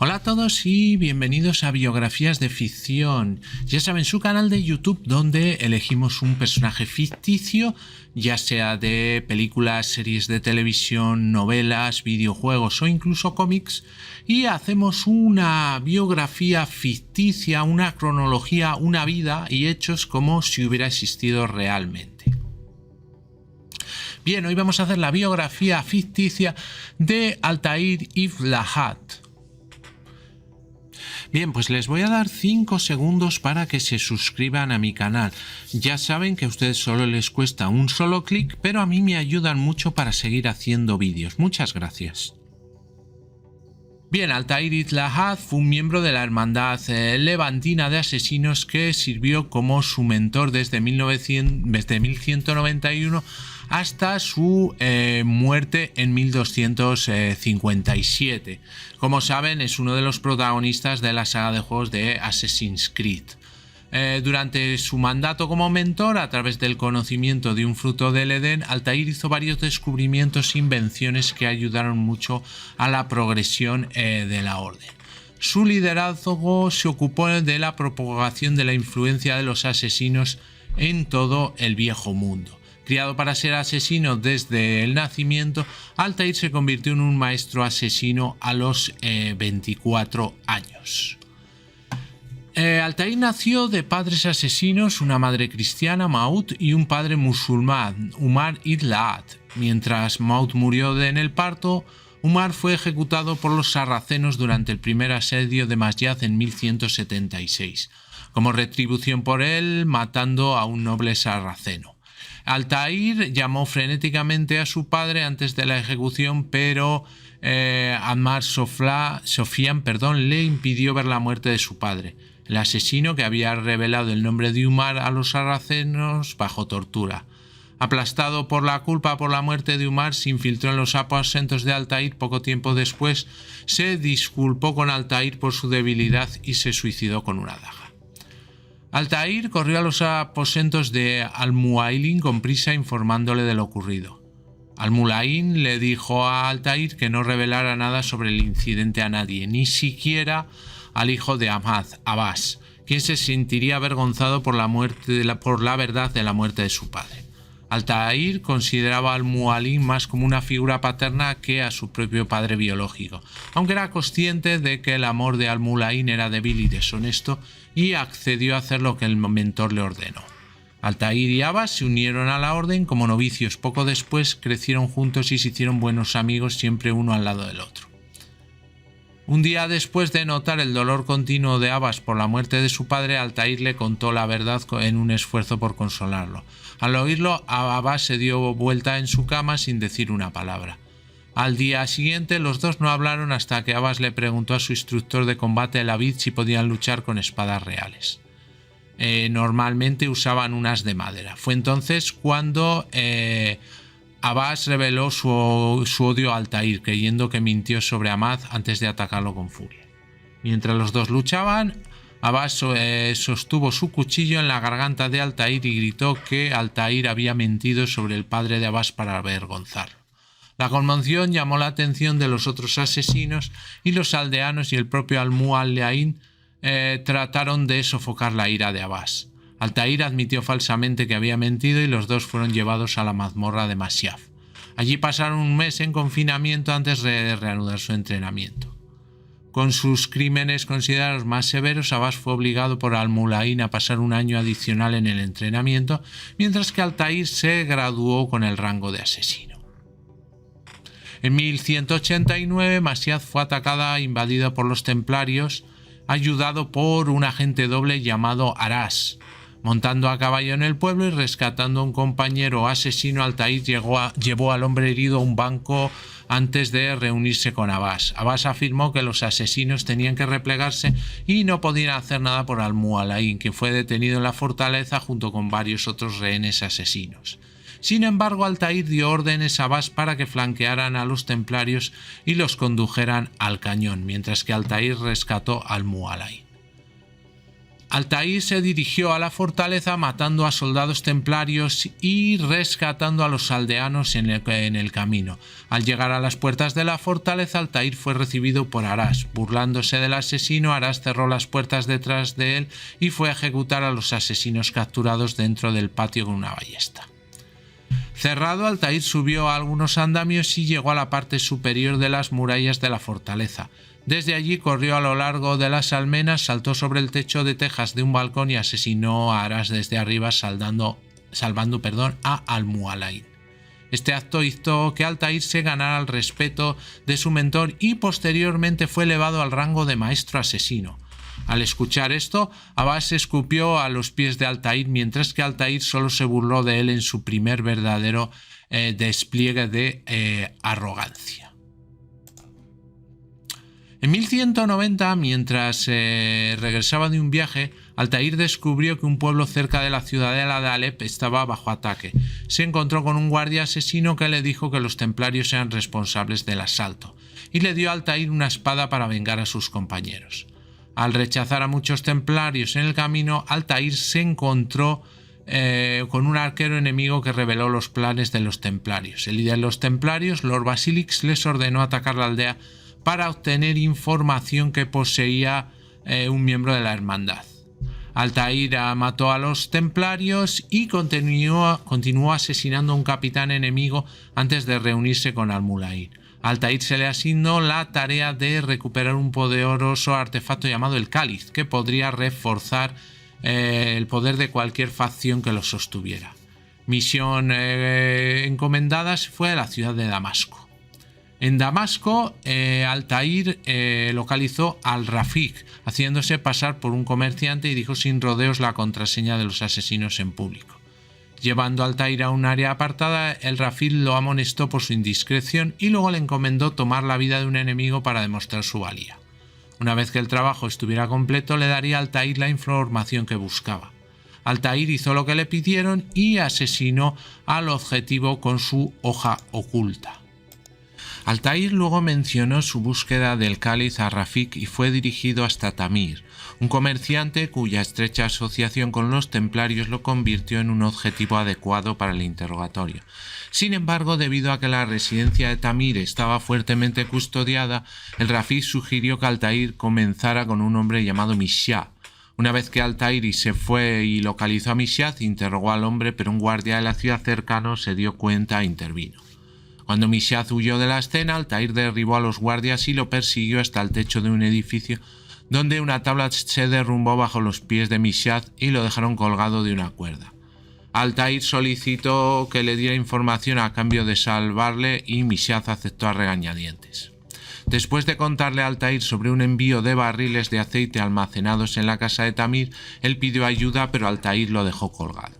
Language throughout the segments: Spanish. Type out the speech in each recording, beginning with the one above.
Hola a todos y bienvenidos a Biografías de Ficción. Ya saben, su canal de YouTube donde elegimos un personaje ficticio, ya sea de películas, series de televisión, novelas, videojuegos o incluso cómics, y hacemos una biografía ficticia, una cronología, una vida y hechos como si hubiera existido realmente. Bien, hoy vamos a hacer la biografía ficticia de Altair Ibn Lahad. Bien, pues les voy a dar 5 segundos para que se suscriban a mi canal. Ya saben que a ustedes solo les cuesta un solo clic, pero a mí me ayudan mucho para seguir haciendo vídeos. Muchas gracias. Bien, Altair Ibn Lahad fue un miembro de la Hermandad Levantina de Asesinos que sirvió como su mentor desde 1191 hasta su muerte en 1257. Como saben, es uno de los protagonistas de la saga de juegos de Assassin's Creed. Durante su mandato como mentor, a través del conocimiento de un fruto del Edén, Altair hizo varios descubrimientos e invenciones que ayudaron mucho a la progresión de la orden. Su liderazgo se ocupó de la propagación de la influencia de los asesinos en todo el viejo mundo. Criado para ser asesino desde el nacimiento, Altair se convirtió en un maestro asesino a los 24 años. Altair nació de padres asesinos, una madre cristiana, Maud, y un padre musulmán, Umar Ibn Lahad. Mientras Maud murió en el parto, Umar fue ejecutado por los sarracenos durante el primer asedio de Masyaf en 1176, como retribución por él, matando a un noble sarraceno. Altair llamó frenéticamente a su padre antes de la ejecución, pero Ammar Sofyan le impidió ver la muerte de su padre. El asesino, que había revelado el nombre de Umar a los sarracenos bajo tortura. Aplastado por la culpa por la muerte de Umar, se infiltró en los aposentos de Altair. Poco tiempo después se disculpó con Altair por su debilidad y se suicidó con una daga. Altair corrió a los aposentos de Al-Muailin con prisa, informándole de lo ocurrido. Al-Muailin le dijo a Altair que no revelara nada sobre el incidente a nadie, ni siquiera al hijo de Ahmad, Abbas, quien se sentiría avergonzado por la verdad de la muerte de su padre. Altair consideraba al Mualim más como una figura paterna que a su propio padre biológico, aunque era consciente de que el amor de Al-Mualim era débil y deshonesto, y accedió a hacer lo que el mentor le ordenó. Altair y Abbas se unieron a la orden como novicios. Poco después crecieron juntos y se hicieron buenos amigos, siempre uno al lado del otro. Un día después de notar el dolor continuo de Abbas por la muerte de su padre, Altair le contó la verdad en un esfuerzo por consolarlo. Al oírlo, Abbas se dio vuelta en su cama sin decir una palabra. Al día siguiente, los dos no hablaron hasta que Abbas le preguntó a su instructor de combate, el Abid, si podían luchar con espadas reales. Normalmente usaban unas de madera. Fue entonces cuando Abbas reveló su odio a Altair, creyendo que mintió sobre Ahmad antes de atacarlo con furia. Mientras los dos luchaban, Abbas sostuvo su cuchillo en la garganta de Altair y gritó que Altair había mentido sobre el padre de Abbas para avergonzarlo. La conmoción llamó la atención de los otros asesinos y los aldeanos y el propio Al-Mualim trataron de sofocar la ira de Abbas. Altair admitió falsamente que había mentido y los dos fueron llevados a la mazmorra de Masyaf. Allí pasaron un mes en confinamiento antes de reanudar su entrenamiento. Con sus crímenes considerados más severos, Abbas fue obligado por Al-Mualim a pasar un año adicional en el entrenamiento, mientras que Altair se graduó con el rango de asesino. En 1189, Masyaf fue atacada e invadida por los templarios, ayudado por un agente doble llamado Aras. Montando a caballo en el pueblo y rescatando a un compañero asesino, Altair llevó al hombre herido a un banco antes de reunirse con Abbas. Abbas afirmó que los asesinos tenían que replegarse y no podían hacer nada por Al-Mualim, que fue detenido en la fortaleza junto con varios otros rehenes asesinos. Sin embargo, Altair dio órdenes a Abbas para que flanquearan a los templarios y los condujeran al cañón, mientras que Altair rescató al Al-Mualim. Altair se dirigió a la fortaleza matando a soldados templarios y rescatando a los aldeanos en el camino. Al llegar a las puertas de la fortaleza, Altair fue recibido por Aras. Burlándose del asesino, Aras cerró las puertas detrás de él y fue a ejecutar a los asesinos capturados dentro del patio con una ballesta. Cerrado, Altair subió a algunos andamios y llegó a la parte superior de las murallas de la fortaleza. Desde allí corrió a lo largo de las almenas, saltó sobre el techo de tejas de un balcón y asesinó a Aras desde arriba, salvando a Al-Mualayl. Este acto hizo que Altair se ganara el respeto de su mentor y posteriormente fue elevado al rango de maestro asesino. Al escuchar esto, Abbas se escupió a los pies de Altair, mientras que Altair solo se burló de él en su primer verdadero despliegue de arrogancia. En 1190, mientras regresaba de un viaje, Altair descubrió que un pueblo cerca de la ciudadela de Alep estaba bajo ataque. Se encontró con un guardia asesino que le dijo que los templarios eran responsables del asalto, y le dio a Altair una espada para vengar a sus compañeros. Al rechazar a muchos templarios en el camino, Altair se encontró con un arquero enemigo que reveló los planes de los templarios. El líder de los templarios, Lord Basilix, les ordenó atacar la aldea para obtener información que poseía un miembro de la hermandad. Altair mató a los templarios y continuó asesinando a un capitán enemigo antes de reunirse con Al-Mualayl. A Altair se le asignó la tarea de recuperar un poderoso artefacto llamado el Cáliz, que podría reforzar el poder de cualquier facción que lo sostuviera. Misión encomendada fue a la ciudad de Damasco. En Damasco, Altair localizó al Rafik, haciéndose pasar por un comerciante, y dijo sin rodeos la contraseña de los asesinos en público. Llevando a Altair a un área apartada, el Rafik lo amonestó por su indiscreción y luego le encomendó tomar la vida de un enemigo para demostrar su valía. Una vez que el trabajo estuviera completo, le daría a Altair la información que buscaba. Altair hizo lo que le pidieron y asesinó al objetivo con su hoja oculta. Altair luego mencionó su búsqueda del cáliz a Rafik y fue dirigido hasta Tamir, un comerciante cuya estrecha asociación con los templarios lo convirtió en un objetivo adecuado para el interrogatorio. Sin embargo, debido a que la residencia de Tamir estaba fuertemente custodiada, el Rafik sugirió que Altair comenzara con un hombre llamado Mishyah. Una vez que Altair se fue y localizó a Mishyah, interrogó al hombre, pero un guardia de la ciudad cercano se dio cuenta e intervino. Cuando Mishyah huyó de la escena, Altair derribó a los guardias y lo persiguió hasta el techo de un edificio, donde una tabla se derrumbó bajo los pies de Mishyah y lo dejaron colgado de una cuerda. Altair solicitó que le diera información a cambio de salvarle y Mishyah aceptó a regañadientes. Después de contarle a Altair sobre un envío de barriles de aceite almacenados en la casa de Tamir, él pidió ayuda, pero Altair lo dejó colgado.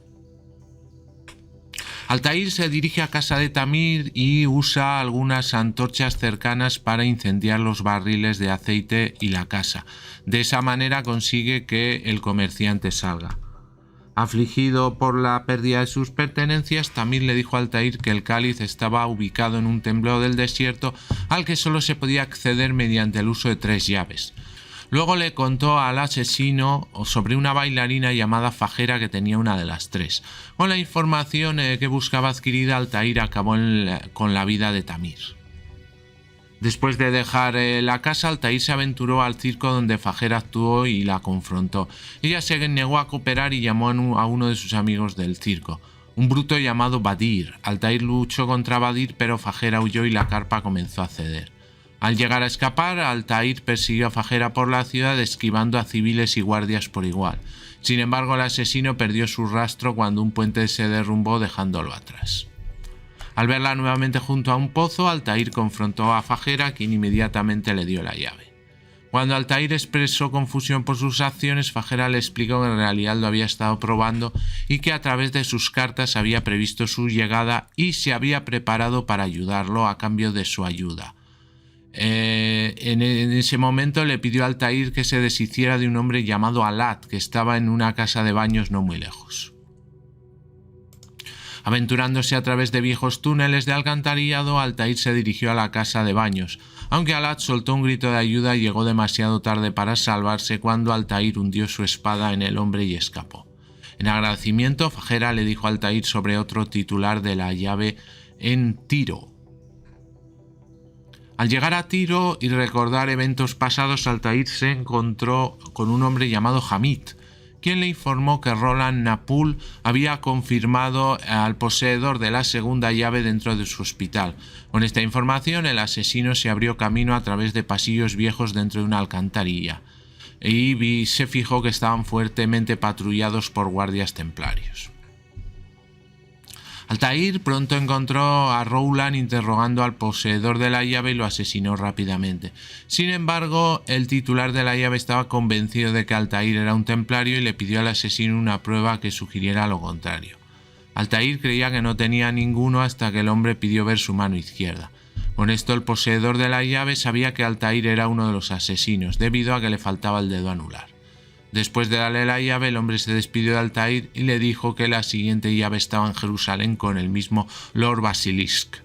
Altair se dirige a casa de Tamir y usa algunas antorchas cercanas para incendiar los barriles de aceite y la casa. De esa manera consigue que el comerciante salga. Afligido por la pérdida de sus pertenencias, Tamir le dijo a Altair que el cáliz estaba ubicado en un templo del desierto al que solo se podía acceder mediante el uso de 3 llaves. Luego le contó al asesino sobre una bailarina llamada Fajera que tenía una de las 3. Con la información que buscaba adquirida, Altair acabó con la vida de Tamir. Después de dejar la casa, Altair se aventuró al circo donde Fajera actuó y la confrontó. Ella se negó a cooperar y llamó a uno de sus amigos del circo, un bruto llamado Badir. Altair luchó contra Badir, pero Fajera huyó y la carpa comenzó a ceder. Al llegar a escapar, Altair persiguió a Fajera por la ciudad, esquivando a civiles y guardias por igual. Sin embargo, el asesino perdió su rastro cuando un puente se derrumbó, dejándolo atrás. Al verla nuevamente junto a un pozo, Altair confrontó a Fajera, quien inmediatamente le dio la llave. Cuando Altair expresó confusión por sus acciones, Fajera le explicó que en realidad lo había estado probando y que a través de sus cartas había previsto su llegada y se había preparado para ayudarlo a cambio de su ayuda. En ese momento le pidió a Altair que se deshiciera de un hombre llamado Alat, que estaba en una casa de baños no muy lejos. Aventurándose a través de viejos túneles de alcantarillado, Altair se dirigió a la casa de baños. aunque Alad soltó un grito de ayuda y llegó demasiado tarde para salvarse cuando Altair hundió su espada en el hombre y escapó. En agradecimiento, Fajera le dijo a Altair sobre otro titular de la llave en Tiro. Al llegar a Tiro y recordar eventos pasados, Altair se encontró con un hombre llamado Hamid, quien le informó que Roland Napul había confirmado al poseedor de la segunda llave dentro de su hospital. Con esta información, el asesino se abrió camino a través de pasillos viejos dentro de una alcantarilla y se fijó que estaban fuertemente patrullados por guardias templarios. Altair pronto encontró a Rowland interrogando al poseedor de la llave y lo asesinó rápidamente. Sin embargo, el titular de la llave estaba convencido de que Altair era un templario y le pidió al asesino una prueba que sugiriera lo contrario. Altair creía que no tenía ninguno hasta que el hombre pidió ver su mano izquierda. Con esto, el poseedor de la llave sabía que Altair era uno de los asesinos, debido a que le faltaba el dedo anular. Después de darle la llave, el hombre se despidió de Altair y le dijo que la siguiente llave estaba en Jerusalén con el mismo Lord Basilisk.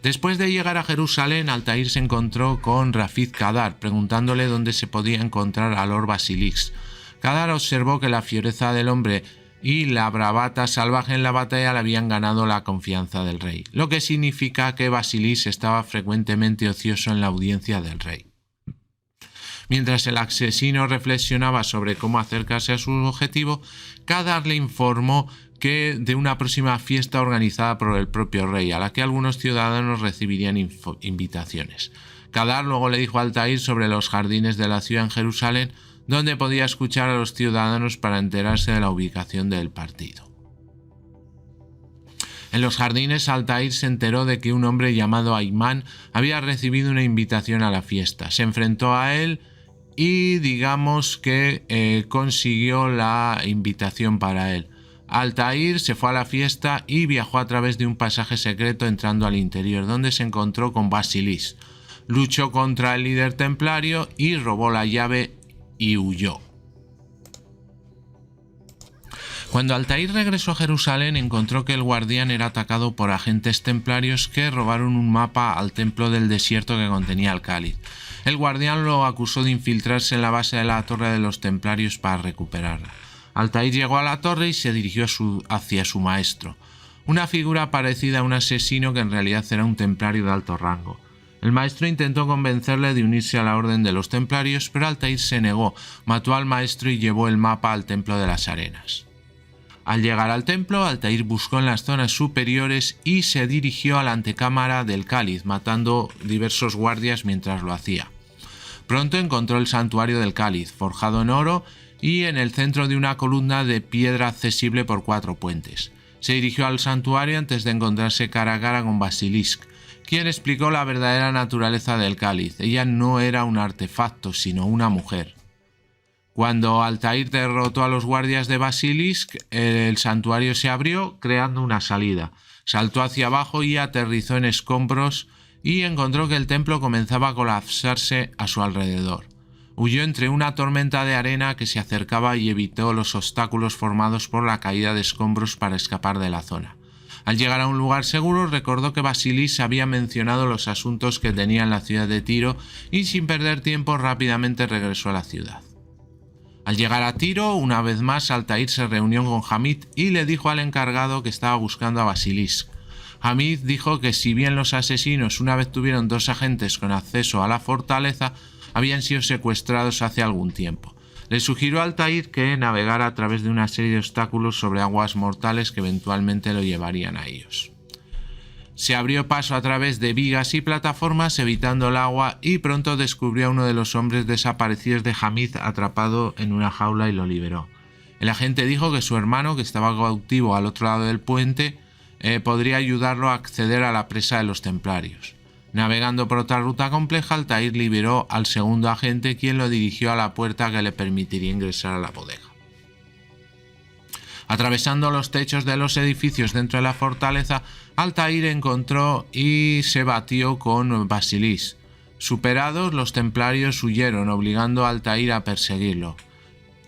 Después de llegar a Jerusalén, Altair se encontró con Rafid Kadar, preguntándole dónde se podía encontrar a Lord Basilisk. Kadar observó que la fiereza del hombre y la bravata salvaje en la batalla le habían ganado la confianza del rey, lo que significa que Basilisk estaba frecuentemente ocioso en la audiencia del rey. Mientras el asesino reflexionaba sobre cómo acercarse a su objetivo, Kadar le informó de una próxima fiesta organizada por el propio rey, a la que algunos ciudadanos recibirían invitaciones. Kadar luego le dijo a Altair sobre los jardines de la ciudad en Jerusalén, donde podía escuchar a los ciudadanos para enterarse de la ubicación del partido. En los jardines, Altair se enteró de que un hombre llamado Ayman había recibido una invitación a la fiesta. Se enfrentó a él y digamos que consiguió la invitación para él. Altair se fue a la fiesta y viajó a través de un pasaje secreto entrando al interior, donde se encontró con Basilisk. Luchó contra el líder templario y robó la llave y huyó. Cuando Altair regresó a Jerusalén, encontró que el guardián era atacado por agentes templarios que robaron un mapa al templo del desierto que contenía el cáliz. El guardián lo acusó de infiltrarse en la base de la torre de los templarios para recuperarla. Altair llegó a la torre y se dirigió hacia su maestro, una figura parecida a un asesino que en realidad era un templario de alto rango. El maestro intentó convencerle de unirse a la orden de los templarios, pero Altair se negó, mató al maestro y llevó el mapa al templo de las arenas. Al llegar al templo, Altair buscó en las zonas superiores y se dirigió a la antecámara del cáliz, matando diversos guardias mientras lo hacía. Pronto encontró el santuario del cáliz, forjado en oro y en el centro de una columna de piedra accesible por 4 puentes. Se dirigió al santuario antes de encontrarse cara a cara con Basilisk, quien explicó la verdadera naturaleza del cáliz. Ella no era un artefacto, sino una mujer. Cuando Altair derrotó a los guardias de Basilisk, el santuario se abrió, creando una salida. Saltó hacia abajo y aterrizó en escombros y encontró que el templo comenzaba a colapsarse a su alrededor. Huyó entre una tormenta de arena que se acercaba y evitó los obstáculos formados por la caída de escombros para escapar de la zona. Al llegar a un lugar seguro, recordó que Basilisk había mencionado los asuntos que tenía en la ciudad de Tiro y sin perder tiempo rápidamente regresó a la ciudad. Al llegar a Tiro, una vez más, Altair se reunió con Hamid y le dijo al encargado que estaba buscando a Basilisk. Hamid dijo que si bien los asesinos una vez tuvieron 2 agentes con acceso a la fortaleza, habían sido secuestrados hace algún tiempo. Le sugirió a Altair que navegara a través de una serie de obstáculos sobre aguas mortales que eventualmente lo llevarían a ellos. Se abrió paso a través de vigas y plataformas evitando el agua y pronto descubrió a uno de los hombres desaparecidos de Hamid atrapado en una jaula y lo liberó. El agente dijo que su hermano, que estaba cautivo al otro lado del puente, podría ayudarlo a acceder a la presa de los templarios. Navegando por otra ruta compleja, Altair liberó al segundo agente, quien lo dirigió a la puerta que le permitiría ingresar a la bodega. Atravesando los techos de los edificios dentro de la fortaleza, Altair encontró y se batió con Basilisk. Superados, los templarios huyeron, obligando a Altair a perseguirlo.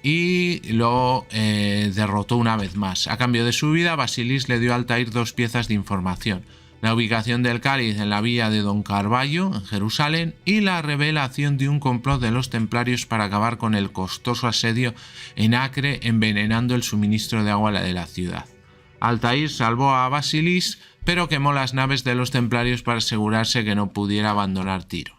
Y lo derrotó una vez más. A cambio de su vida, Basilisk le dio a Altair 2 piezas de información. la ubicación del cáliz en la villa de Don Carvalho, en Jerusalén, y la revelación de un complot de los templarios para acabar con el costoso asedio en Acre, envenenando el suministro de agua de la ciudad. Altair salvó a Basilis, pero quemó las naves de los templarios para asegurarse que no pudiera abandonar Tiro.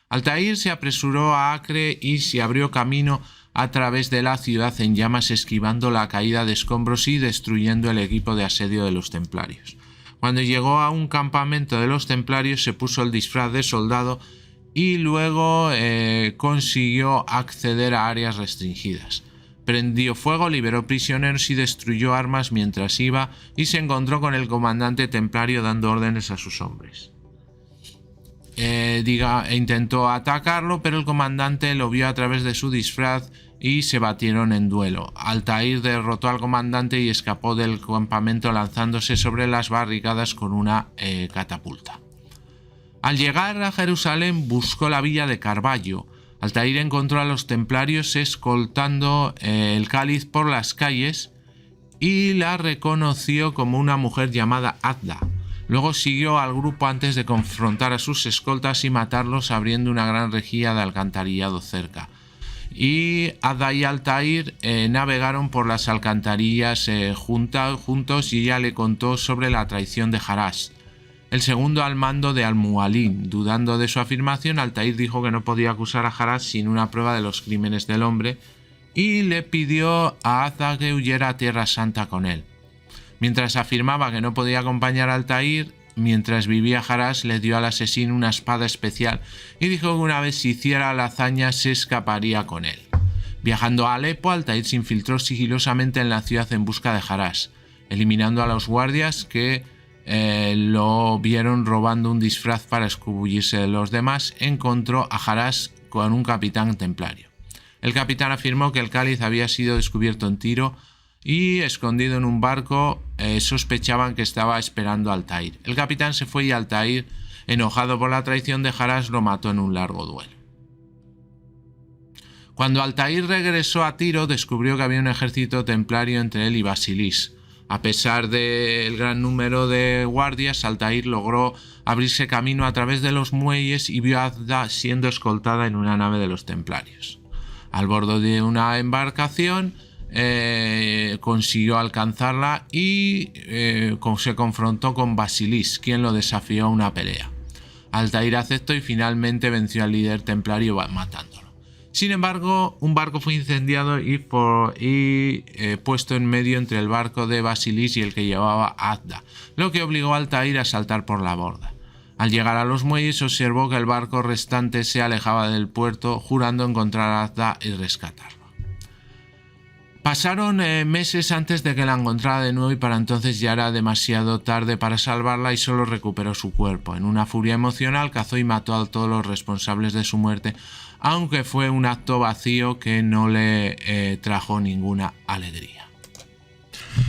Altair se apresuró a Acre y se abrió camino a través de la ciudad en llamas, esquivando la caída de escombros y destruyendo el equipo de asedio de los templarios. Cuando llegó a un campamento de los templarios se puso el disfraz de soldado y luego consiguió acceder a áreas restringidas. Prendió fuego, liberó prisioneros y destruyó armas mientras iba, y se encontró con el comandante templario dando órdenes a sus hombres. Intentó atacarlo, pero el comandante lo vio a través de su disfraz y se batieron en duelo. Altair derrotó al comandante y escapó del campamento lanzándose sobre las barricadas con una catapulta. Al llegar a Jerusalén buscó la villa de Carvalho. Altair encontró a los templarios escoltando el cáliz por las calles y la reconoció como una mujer llamada Adda. Luego siguió al grupo antes de confrontar a sus escoltas y matarlos abriendo una gran rejilla de alcantarillado cerca. Y Adda y Altair navegaron por las alcantarillas juntos y ella le contó sobre la traición de Jarash, el segundo al mando de Al-Mu'allín. Dudando de su afirmación, Altair dijo que no podía acusar a Jarash sin una prueba de los crímenes del hombre y le pidió a Adda que huyera a Tierra Santa con él. Mientras afirmaba que no podía acompañar a Altair, mientras vivía Jarash le dio al asesino una espada especial y dijo que una vez se hiciera la hazaña se escaparía con él. Viajando a Alepo, Altair se infiltró sigilosamente en la ciudad en busca de Jarash, eliminando a los guardias que lo vieron robando un disfraz para escabullirse de los demás. Encontró a Jarash con un capitán templario. El capitán afirmó que el cáliz había sido descubierto en Tiro y escondido en un barco sospechaban que estaba esperando a Altair. El capitán se fue y Altair, enojado por la traición de Jarash, lo mató en un largo duelo. Cuando Altair regresó a Tiro, descubrió que había un ejército templario entre él y Basilis. A pesar del gran número de guardias, Altair logró abrirse camino a través de los muelles y vio a Adda siendo escoltada en una nave de los templarios. Al borde de una embarcación, consiguió alcanzarla y se confrontó con Basilis, quien lo desafió a una pelea. Altair aceptó y finalmente venció al líder templario matándolo. Sin embargo, un barco fue incendiado y puesto en medio entre el barco de Basilis y el que llevaba a Adda, lo que obligó a Altair a saltar por la borda. Al llegar a los muelles observó que el barco restante se alejaba del puerto, jurando encontrar a Adda y rescatarlo. Pasaron meses antes de que la encontrara de nuevo y para entonces ya era demasiado tarde para salvarla y solo recuperó su cuerpo. En una furia emocional cazó y mató a todos los responsables de su muerte, aunque fue un acto vacío que no le trajo ninguna alegría.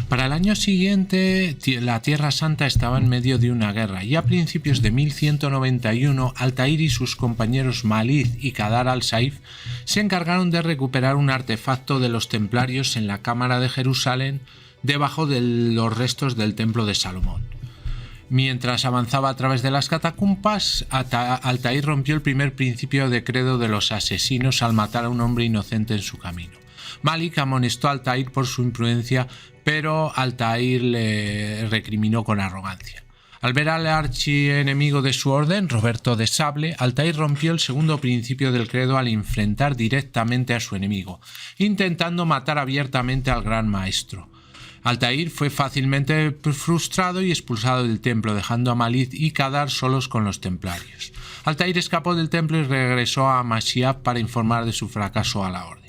Para el año siguiente, la Tierra Santa estaba en medio de una guerra y a principios de 1191 Altair y sus compañeros Malid y Qadar al-Saif se encargaron de recuperar un artefacto de los templarios en la Cámara de Jerusalén debajo de los restos del Templo de Salomón. Mientras avanzaba a través de las catacumbas, Altair rompió el primer principio de credo de los asesinos al matar a un hombre inocente en su camino. Malik amonestó a Altair por su imprudencia, pero Altair le recriminó con arrogancia. Al ver al archienemigo de su orden, Roberto de Sable, Altair rompió el segundo principio del credo al enfrentar directamente a su enemigo, intentando matar abiertamente al gran maestro. Altair fue fácilmente frustrado y expulsado del templo, dejando a Malid y Qadar solos con los templarios. Altair escapó del templo y regresó a Masyaf para informar de su fracaso a la orden.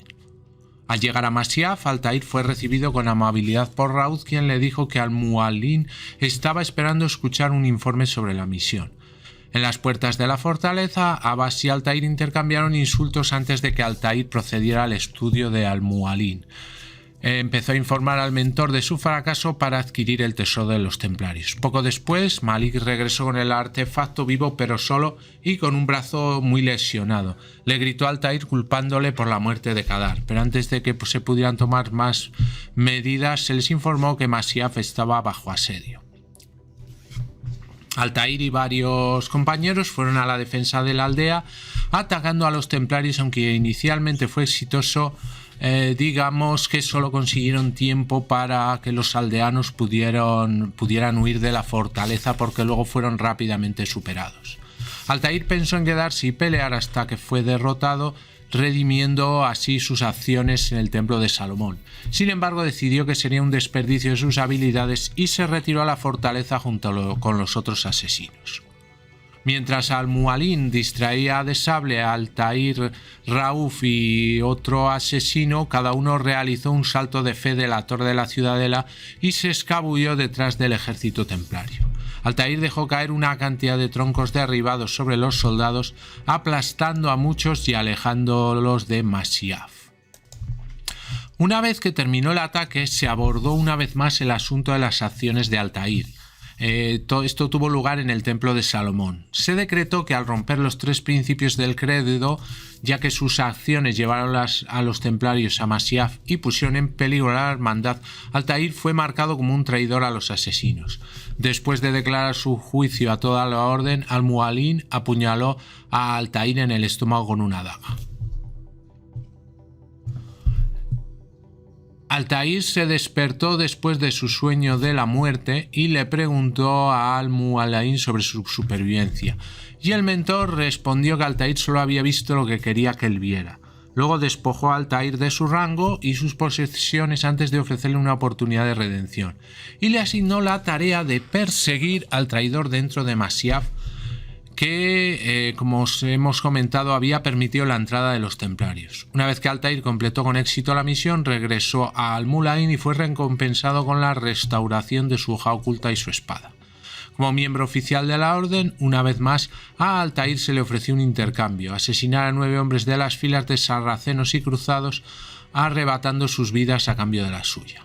Al llegar a Masyaf, Altair fue recibido con amabilidad por Raud, quien le dijo que Al-Mu'allín estaba esperando escuchar un informe sobre la misión. En las puertas de la fortaleza, Abbas y Altair intercambiaron insultos antes de que Altair procediera al estudio de Al-Mu'allín. Empezó a informar al mentor de su fracaso para adquirir el tesoro de los templarios. Poco después, Malik regresó con el artefacto vivo pero solo y con un brazo muy lesionado. Le gritó a Altair culpándole por la muerte de Qadar, pero antes de que se pudieran tomar más medidas, se les informó que Masyaf estaba bajo asedio. Altair y varios compañeros fueron a la defensa de la aldea, atacando a los templarios, aunque inicialmente fue exitoso. Digamos que solo consiguieron tiempo para que los aldeanos pudieran huir de la fortaleza, porque luego fueron rápidamente superados. Altair pensó en quedarse y pelear hasta que fue derrotado, redimiendo así sus acciones en el templo de Salomón. Sin embargo, decidió que sería un desperdicio de sus habilidades y se retiró a la fortaleza junto con los otros asesinos. Mientras Al-Mu'allín distraía de sable a Altair, Rauf y otro asesino, cada uno realizó un salto de fe de la torre de la ciudadela y se escabulló detrás del ejército templario. Altair dejó caer una cantidad de troncos derribados sobre los soldados, aplastando a muchos y alejándolos de Masyaf. Una vez que terminó el ataque, se abordó una vez más el asunto de las acciones de Altair. Esto tuvo lugar en el templo de Salomón. Se decretó que al romper los 3 principios del credo, ya que sus acciones llevaron a los templarios a Masyaf y pusieron en peligro la hermandad, Altair fue marcado como un traidor a los asesinos. Después de declarar su juicio a toda la orden, Al-Mu'allín apuñaló a Altair en el estómago con una daga. Altair se despertó después de su sueño de la muerte y le preguntó a Al-Mu'allín sobre su supervivencia, y el mentor respondió que Altair solo había visto lo que quería que él viera. Luego despojó a Altair de su rango y sus posesiones antes de ofrecerle una oportunidad de redención, y le asignó la tarea de perseguir al traidor dentro de Masyaf, que, como os hemos comentado, había permitido la entrada de los templarios. Una vez que Altair completó con éxito la misión, regresó a Al-Mu'allín y fue recompensado con la restauración de su hoja oculta y su espada. Como miembro oficial de la orden, una vez más, a Altair se le ofreció un intercambio: asesinar a 9 hombres de las filas de sarracenos y cruzados, arrebatando sus vidas a cambio de la suya.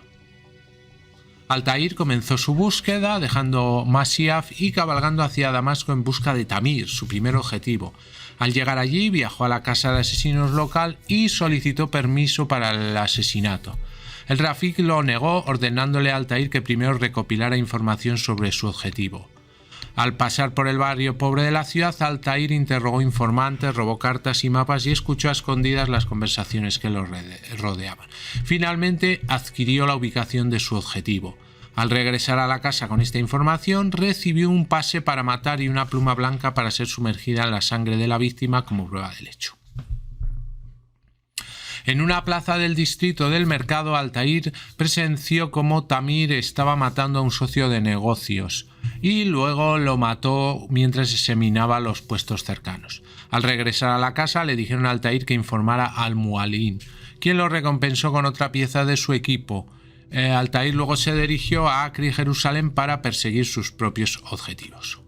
Altair comenzó su búsqueda dejando Masyaf y cabalgando hacia Damasco en busca de Tamir, su primer objetivo. Al llegar allí, viajó a la casa de asesinos local y solicitó permiso para el asesinato. El Rafik lo negó, ordenándole a Altair que primero recopilara información sobre su objetivo. Al pasar por el barrio pobre de la ciudad, Altair interrogó informantes, robó cartas y mapas y escuchó a escondidas las conversaciones que lo rodeaban. Finalmente adquirió la ubicación de su objetivo. Al regresar a la casa con esta información, recibió un pase para matar y una pluma blanca para ser sumergida en la sangre de la víctima como prueba del hecho. En una plaza del distrito del mercado, Altair presenció cómo Tamir estaba matando a un socio de negocios y luego lo mató mientras examinaba los puestos cercanos. Al regresar a la casa, le dijeron a Altair que informara a Al-Mu'allín, quien lo recompensó con otra pieza de su equipo. Altair luego se dirigió a Acre y Jerusalén para perseguir sus propios objetivos.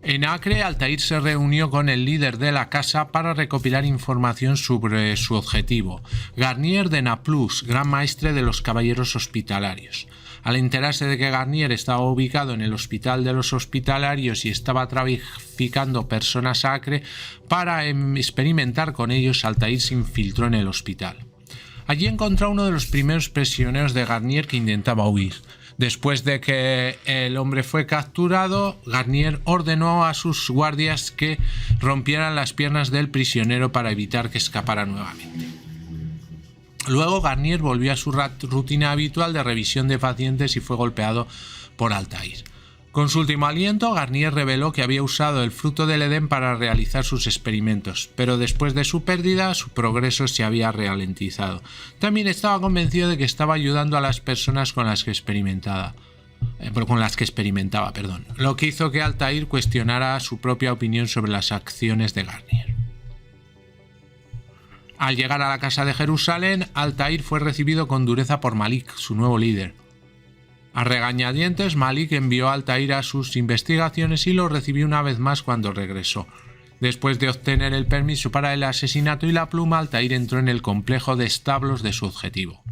En Acre, Altair se reunió con el líder de la casa para recopilar información sobre su objetivo, Garnier de Naplus, gran maestre de los caballeros hospitalarios. Al enterarse de que Garnier estaba ubicado en el hospital de los hospitalarios y estaba traficando personas a Acre para experimentar con ellos, Altair se infiltró en el hospital. Allí encontró a uno de los primeros prisioneros de Garnier que intentaba huir. Después de que el hombre fue capturado, Garnier ordenó a sus guardias que rompieran las piernas del prisionero para evitar que escapara nuevamente. Luego Garnier volvió a su rutina habitual de revisión de pacientes y fue golpeado por Altair. Con su último aliento, Garnier reveló que había usado el fruto del Edén para realizar sus experimentos, pero después de su pérdida, su progreso se había ralentizado. También estaba convencido de que estaba ayudando a las personas con las que experimentaba, lo que hizo que Altair cuestionara su propia opinión sobre las acciones de Garnier. Al llegar a la casa de Jerusalén, Altair fue recibido con dureza por Malik, su nuevo líder. A regañadientes, Malik envió a Altair a sus investigaciones y lo recibió una vez más cuando regresó. Después de obtener el permiso para el asesinato y la pluma, Altair entró en el complejo de establos de su objetivo.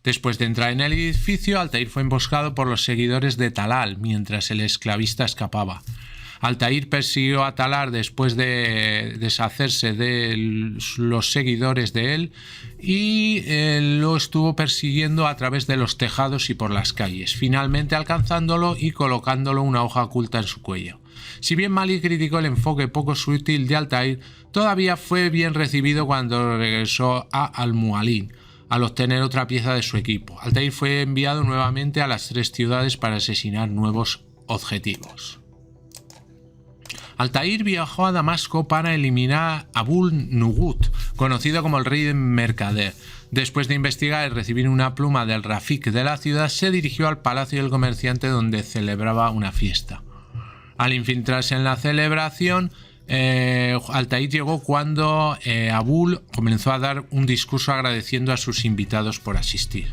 Después de entrar en el edificio, Altair fue emboscado por los seguidores de Talal mientras el esclavista escapaba. Altair persiguió a Talar después de deshacerse de los seguidores de él y lo estuvo persiguiendo a través de los tejados y por las calles, finalmente alcanzándolo y colocándolo una hoja oculta en su cuello. Si bien Malik criticó el enfoque poco sutil de Altair, todavía fue bien recibido cuando regresó a Al-Mu'allin al obtener otra pieza de su equipo. Altair fue enviado nuevamente a las 3 ciudades para asesinar nuevos objetivos. Altair viajó a Damasco para eliminar a Abul-Nugut, conocido como el rey mercader. Después de investigar y recibir una pluma del Rafik de la ciudad, se dirigió al palacio del comerciante donde celebraba una fiesta. Al infiltrarse en la celebración, Altair llegó cuando Abul comenzó a dar un discurso agradeciendo a sus invitados por asistir.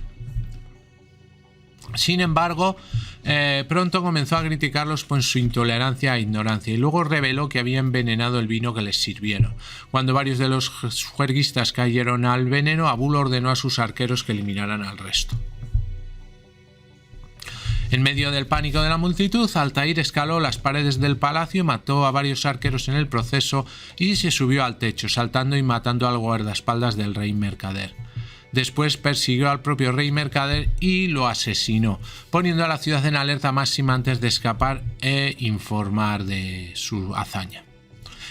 Sin embargo, pronto comenzó a criticarlos por su intolerancia e ignorancia y luego reveló que había envenenado el vino que les sirvieron. Cuando varios de los juerguistas cayeron al veneno, Abul ordenó a sus arqueros que eliminaran al resto. En medio del pánico de la multitud, Altair escaló las paredes del palacio, mató a varios arqueros en el proceso y se subió al techo, saltando y matando al guardaespaldas del rey mercader. Después persiguió al propio rey mercader y lo asesinó, poniendo a la ciudad en alerta máxima antes de escapar e informar de su hazaña.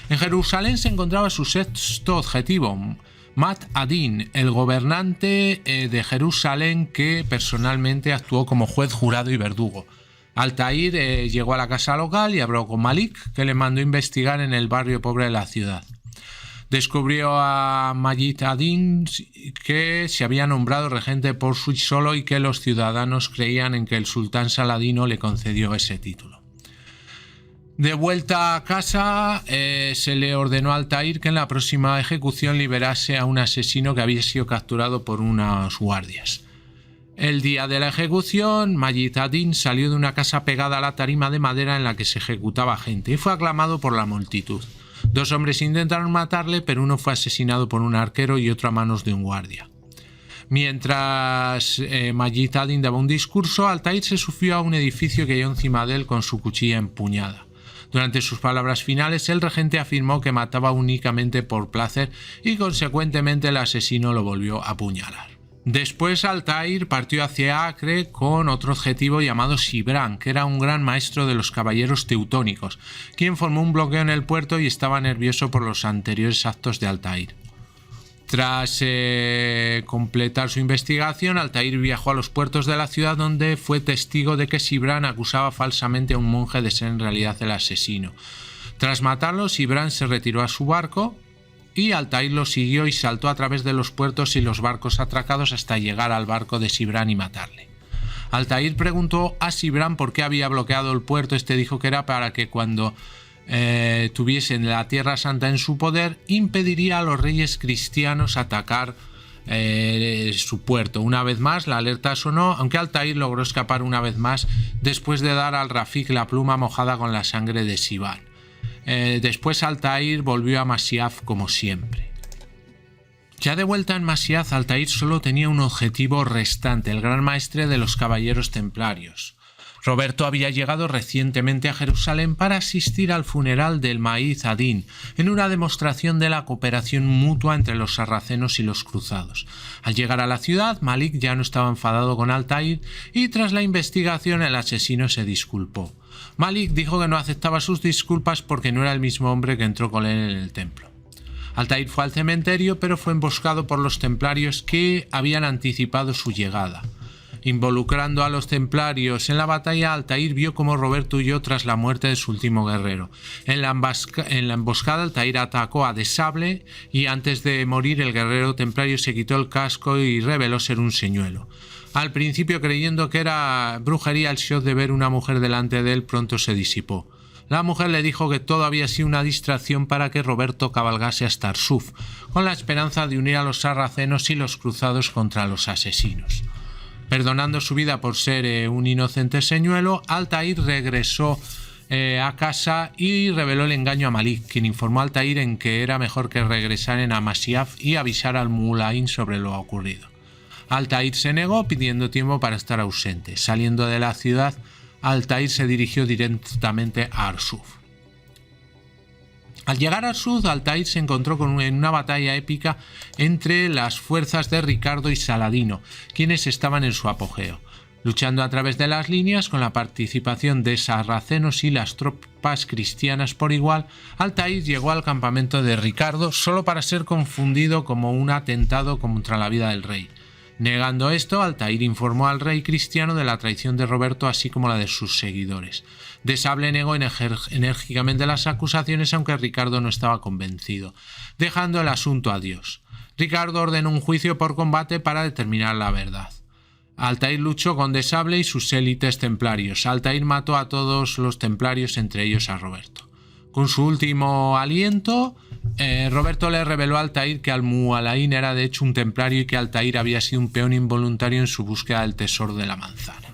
En Jerusalén se encontraba su sexto objetivo, Mat Adin, el gobernante de Jerusalén que personalmente actuó como juez, jurado y verdugo. Altair llegó a la casa local y habló con Malik, que le mandó investigar en el barrio pobre de la ciudad. Descubrió a Majid ad-Din que se había nombrado regente por sí solo y que los ciudadanos creían en que el sultán Saladino le concedió ese título. De vuelta a casa, se le ordenó a Altair que en la próxima ejecución liberase a un asesino que había sido capturado por unos guardias. El día de la ejecución, Majid ad-Din salió de una casa pegada a la tarima de madera en la que se ejecutaba gente y fue aclamado por la multitud. 2 hombres intentaron matarle, pero uno fue asesinado por un arquero y otro a manos de un guardia. Mientras Majid ad-Din daba un discurso, Altair se subió a un edificio que cayó encima de él con su cuchilla empuñada. Durante sus palabras finales, el regente afirmó que mataba únicamente por placer y consecuentemente el asesino lo volvió a apuñalar. Después Altair partió hacia Acre con otro objetivo llamado Shibran, que era un gran maestro de los caballeros teutónicos, quien formó un bloqueo en el puerto y estaba nervioso por los anteriores actos de Altair. Tras completar su investigación, Altair viajó a los puertos de la ciudad donde fue testigo de que Shibran acusaba falsamente a un monje de ser en realidad el asesino. Tras matarlo, Shibran se retiró a su barco y Altair lo siguió y saltó a través de los puertos y los barcos atracados hasta llegar al barco de Shibran y matarle. Altair preguntó a Shibran por qué había bloqueado el puerto. Este dijo que era para que cuando tuviesen la Tierra Santa en su poder, impediría a los reyes cristianos atacar su puerto. Una vez más la alerta sonó, aunque Altair logró escapar una vez más después de dar al Rafik la pluma mojada con la sangre de Shibran. Después Altair volvió a Masyaf como siempre. Ya de vuelta en Masyaf, Altair solo tenía un objetivo restante, el gran maestre de los caballeros templarios. Roberto había llegado recientemente a Jerusalén para asistir al funeral del Majid ad-Din, en una demostración de la cooperación mutua entre los sarracenos y los cruzados. Al llegar a la ciudad, Malik ya no estaba enfadado con Altair y tras la investigación el asesino se disculpó. Malik dijo que no aceptaba sus disculpas porque no era el mismo hombre que entró con él en el templo. Altair fue al cementerio, pero fue emboscado por los templarios que habían anticipado su llegada. Involucrando a los templarios en la batalla, Altair vio cómo Roberto huyó tras la muerte de su último guerrero. En la emboscada, Altair atacó a De Sable y antes de morir el guerrero templario se quitó el casco y reveló ser un señuelo. Al principio, creyendo que era brujería, el shock de ver una mujer delante de él pronto se disipó. La mujer le dijo que todo había sido una distracción para que Roberto cabalgase hasta Arsuf, con la esperanza de unir a los sarracenos y los cruzados contra los asesinos. Perdonando su vida por ser un inocente señuelo, Altair regresó a casa y reveló el engaño a Malik, quien informó a Altair en que era mejor que regresaran a Masyaf y avisar al Mu'allin sobre lo ocurrido. Altair se negó, pidiendo tiempo para estar ausente. Saliendo de la ciudad, Altair se dirigió directamente a Arsuf. Al llegar al sur, Altair se encontró en una batalla épica entre las fuerzas de Ricardo y Saladino, quienes estaban en su apogeo. Luchando a través de las líneas, con la participación de sarracenos y las tropas cristianas por igual, Altair llegó al campamento de Ricardo solo para ser confundido como un atentado contra la vida del rey. Negando esto, Altair informó al rey cristiano de la traición de Roberto, así como la de sus seguidores. De Sable negó enérgicamente las acusaciones, aunque Ricardo no estaba convencido, dejando el asunto a Dios. Ricardo ordenó un juicio por combate para determinar la verdad. Altair luchó con De Sable y sus élites templarios. Altair mató a todos los templarios, entre ellos a Roberto. Con su último aliento, Roberto le reveló a Altair que Al-Muallain era de hecho un templario y que Altair había sido un peón involuntario en su búsqueda del tesoro de la manzana.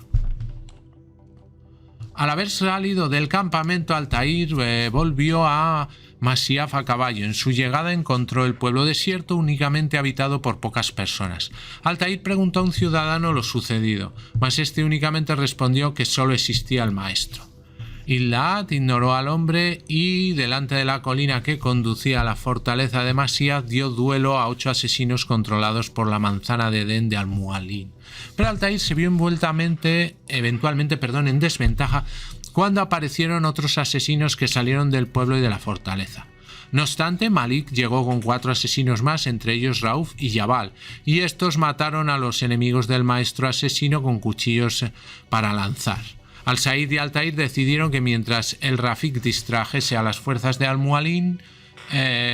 Al haber salido del campamento, Altair volvió a Masyaf a caballo. En su llegada encontró el pueblo desierto, únicamente habitado por pocas personas. Altair preguntó a un ciudadano lo sucedido, mas este únicamente respondió que solo existía el maestro. Ilad ignoró al hombre y, delante de la colina que conducía a la fortaleza de Masyaf, dio duelo a 8 asesinos controlados por la manzana de Edén de Al-Muallain. Pero Altair se vio eventualmente en desventaja cuando aparecieron otros asesinos que salieron del pueblo y de la fortaleza. No obstante, Malik llegó con 4 asesinos más, entre ellos Rauf y Jabal, y estos mataron a los enemigos del maestro asesino con cuchillos para lanzar. Al-Said y Altair decidieron que mientras el Rafik distrajese a las fuerzas de Al-Muallain,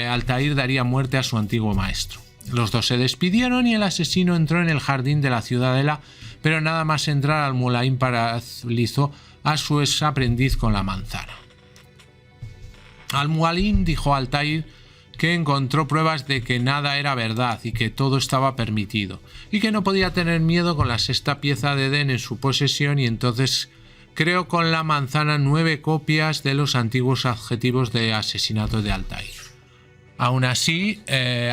Altair daría muerte a su antiguo maestro. Los dos se despidieron y el asesino entró en el jardín de la ciudadela, pero nada más entrar Al-Muallain paralizó a su ex aprendiz con la manzana. Al-Muallain dijo a Altair que encontró pruebas de que nada era verdad y que todo estaba permitido, y que no podía tener miedo con la 6ª pieza de Edén en su posesión, y entonces creó con la manzana 9 copias de los antiguos adjetivos de asesinato de Altair. Aún así,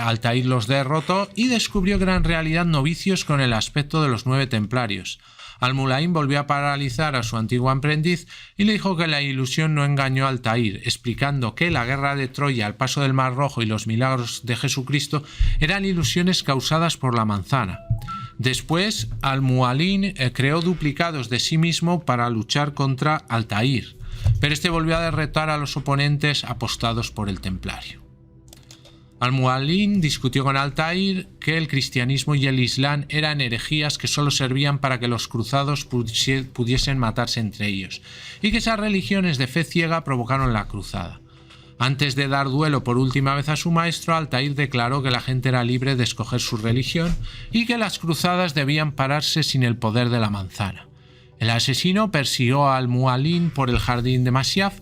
Altair los derrotó y descubrió que eran en realidad novicios con el aspecto de los 9 templarios. Al-Muallain volvió a paralizar a su antiguo aprendiz y le dijo que la ilusión no engañó a Altair, explicando que la guerra de Troya, el paso del Mar Rojo y los milagros de Jesucristo eran ilusiones causadas por la manzana. Después, Al-Muallain creó duplicados de sí mismo para luchar contra Altair, pero este volvió a derrotar a los oponentes apostados por el templario. Al-Muallain discutió con Altair que el cristianismo y el islam eran herejías que solo servían para que los cruzados pudiesen matarse entre ellos, y que esas religiones de fe ciega provocaron la cruzada. Antes de dar duelo por última vez a su maestro, Altair declaró que la gente era libre de escoger su religión y que las cruzadas debían pararse sin el poder de la manzana. El asesino persiguió a Al-Muallain por el jardín de Masyaf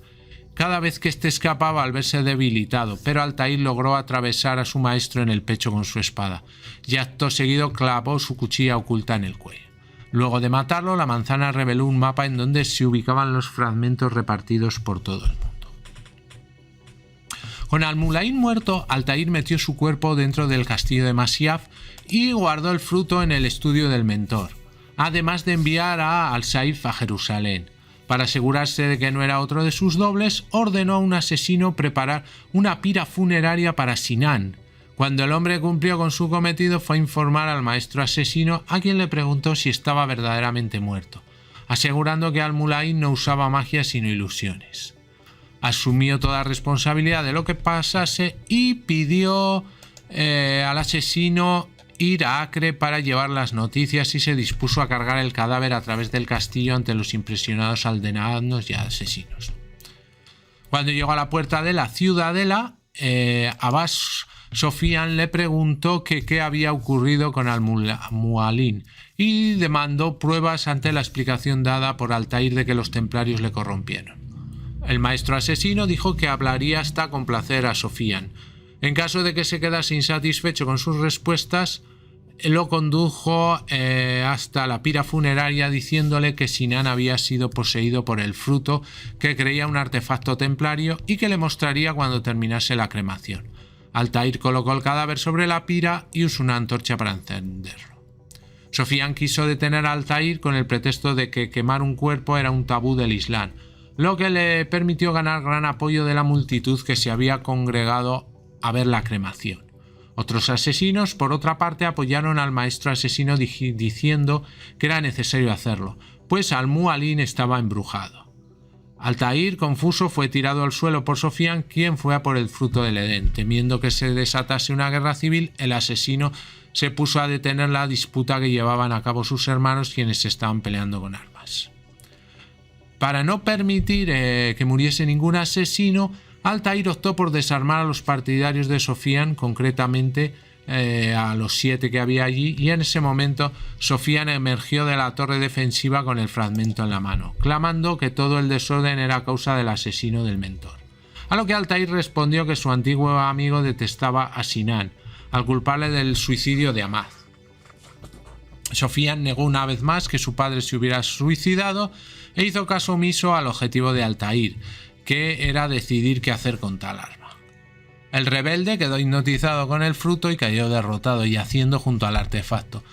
cada vez que éste escapaba al verse debilitado, pero Altair logró atravesar a su maestro en el pecho con su espada, y acto seguido clavó su cuchilla oculta en el cuello. Luego de matarlo, la manzana reveló un mapa en donde se ubicaban los fragmentos repartidos por todo el mundo. Con Al-Muallain muerto, Altair metió su cuerpo dentro del castillo de Masyaf y guardó el fruto en el estudio del mentor, además de enviar a Al-Saif a Jerusalén. Para asegurarse de que no era otro de sus dobles, ordenó a un asesino preparar una pira funeraria para Sinan. Cuando el hombre cumplió con su cometido, fue a informar al maestro asesino, a quien le preguntó si estaba verdaderamente muerto, asegurando que Al-Muallain no usaba magia sino ilusiones. Asumió toda responsabilidad de lo que pasase y pidió al asesino ir a Acre para llevar las noticias, y se dispuso a cargar el cadáver a través del castillo ante los impresionados aldeanos y asesinos. Cuando llegó a la puerta de la ciudadela, Abbas Sofian le preguntó que qué había ocurrido con Al-Muallain y demandó pruebas ante la explicación dada por Altair de que los templarios le corrompieron. El maestro asesino dijo que hablaría hasta complacer a Sofian. En caso de que se quedase insatisfecho con sus respuestas, lo condujo hasta la pira funeraria, diciéndole que Sinan había sido poseído por el fruto, que creía un artefacto templario y que le mostraría cuando terminase la cremación. Altair colocó el cadáver sobre la pira y usó una antorcha para encenderlo. Sofian quiso detener a Altair con el pretexto de que quemar un cuerpo era un tabú del Islam. lo que le permitió ganar gran apoyo de la multitud que se había congregado a ver la cremación. Otros asesinos, por otra parte, apoyaron al maestro asesino diciendo que era necesario hacerlo, pues Al-Mu'allin estaba embrujado. Altair, confuso, fue tirado al suelo por Sofian, quien fue a por el fruto del Edén. Temiendo que se desatase una guerra civil, el asesino se puso a detener la disputa que llevaban a cabo sus hermanos, quienes se estaban peleando con armas. Para no permitir que muriese ningún asesino, Altair optó por desarmar a los partidarios de Sofian, concretamente a los 7 que había allí, y en ese momento Sofian emergió de la torre defensiva con el fragmento en la mano, clamando que todo el desorden era causa del asesino del mentor. A lo que Altair respondió que su antiguo amigo detestaba a Sinan, al culparle del suicidio de Ahmad. Sofian negó una vez más que su padre se hubiera suicidado e hizo caso omiso al objetivo de Altair, que era decidir qué hacer con tal arma. El rebelde quedó hipnotizado con el fruto y cayó derrotado yaciendo junto al artefacto,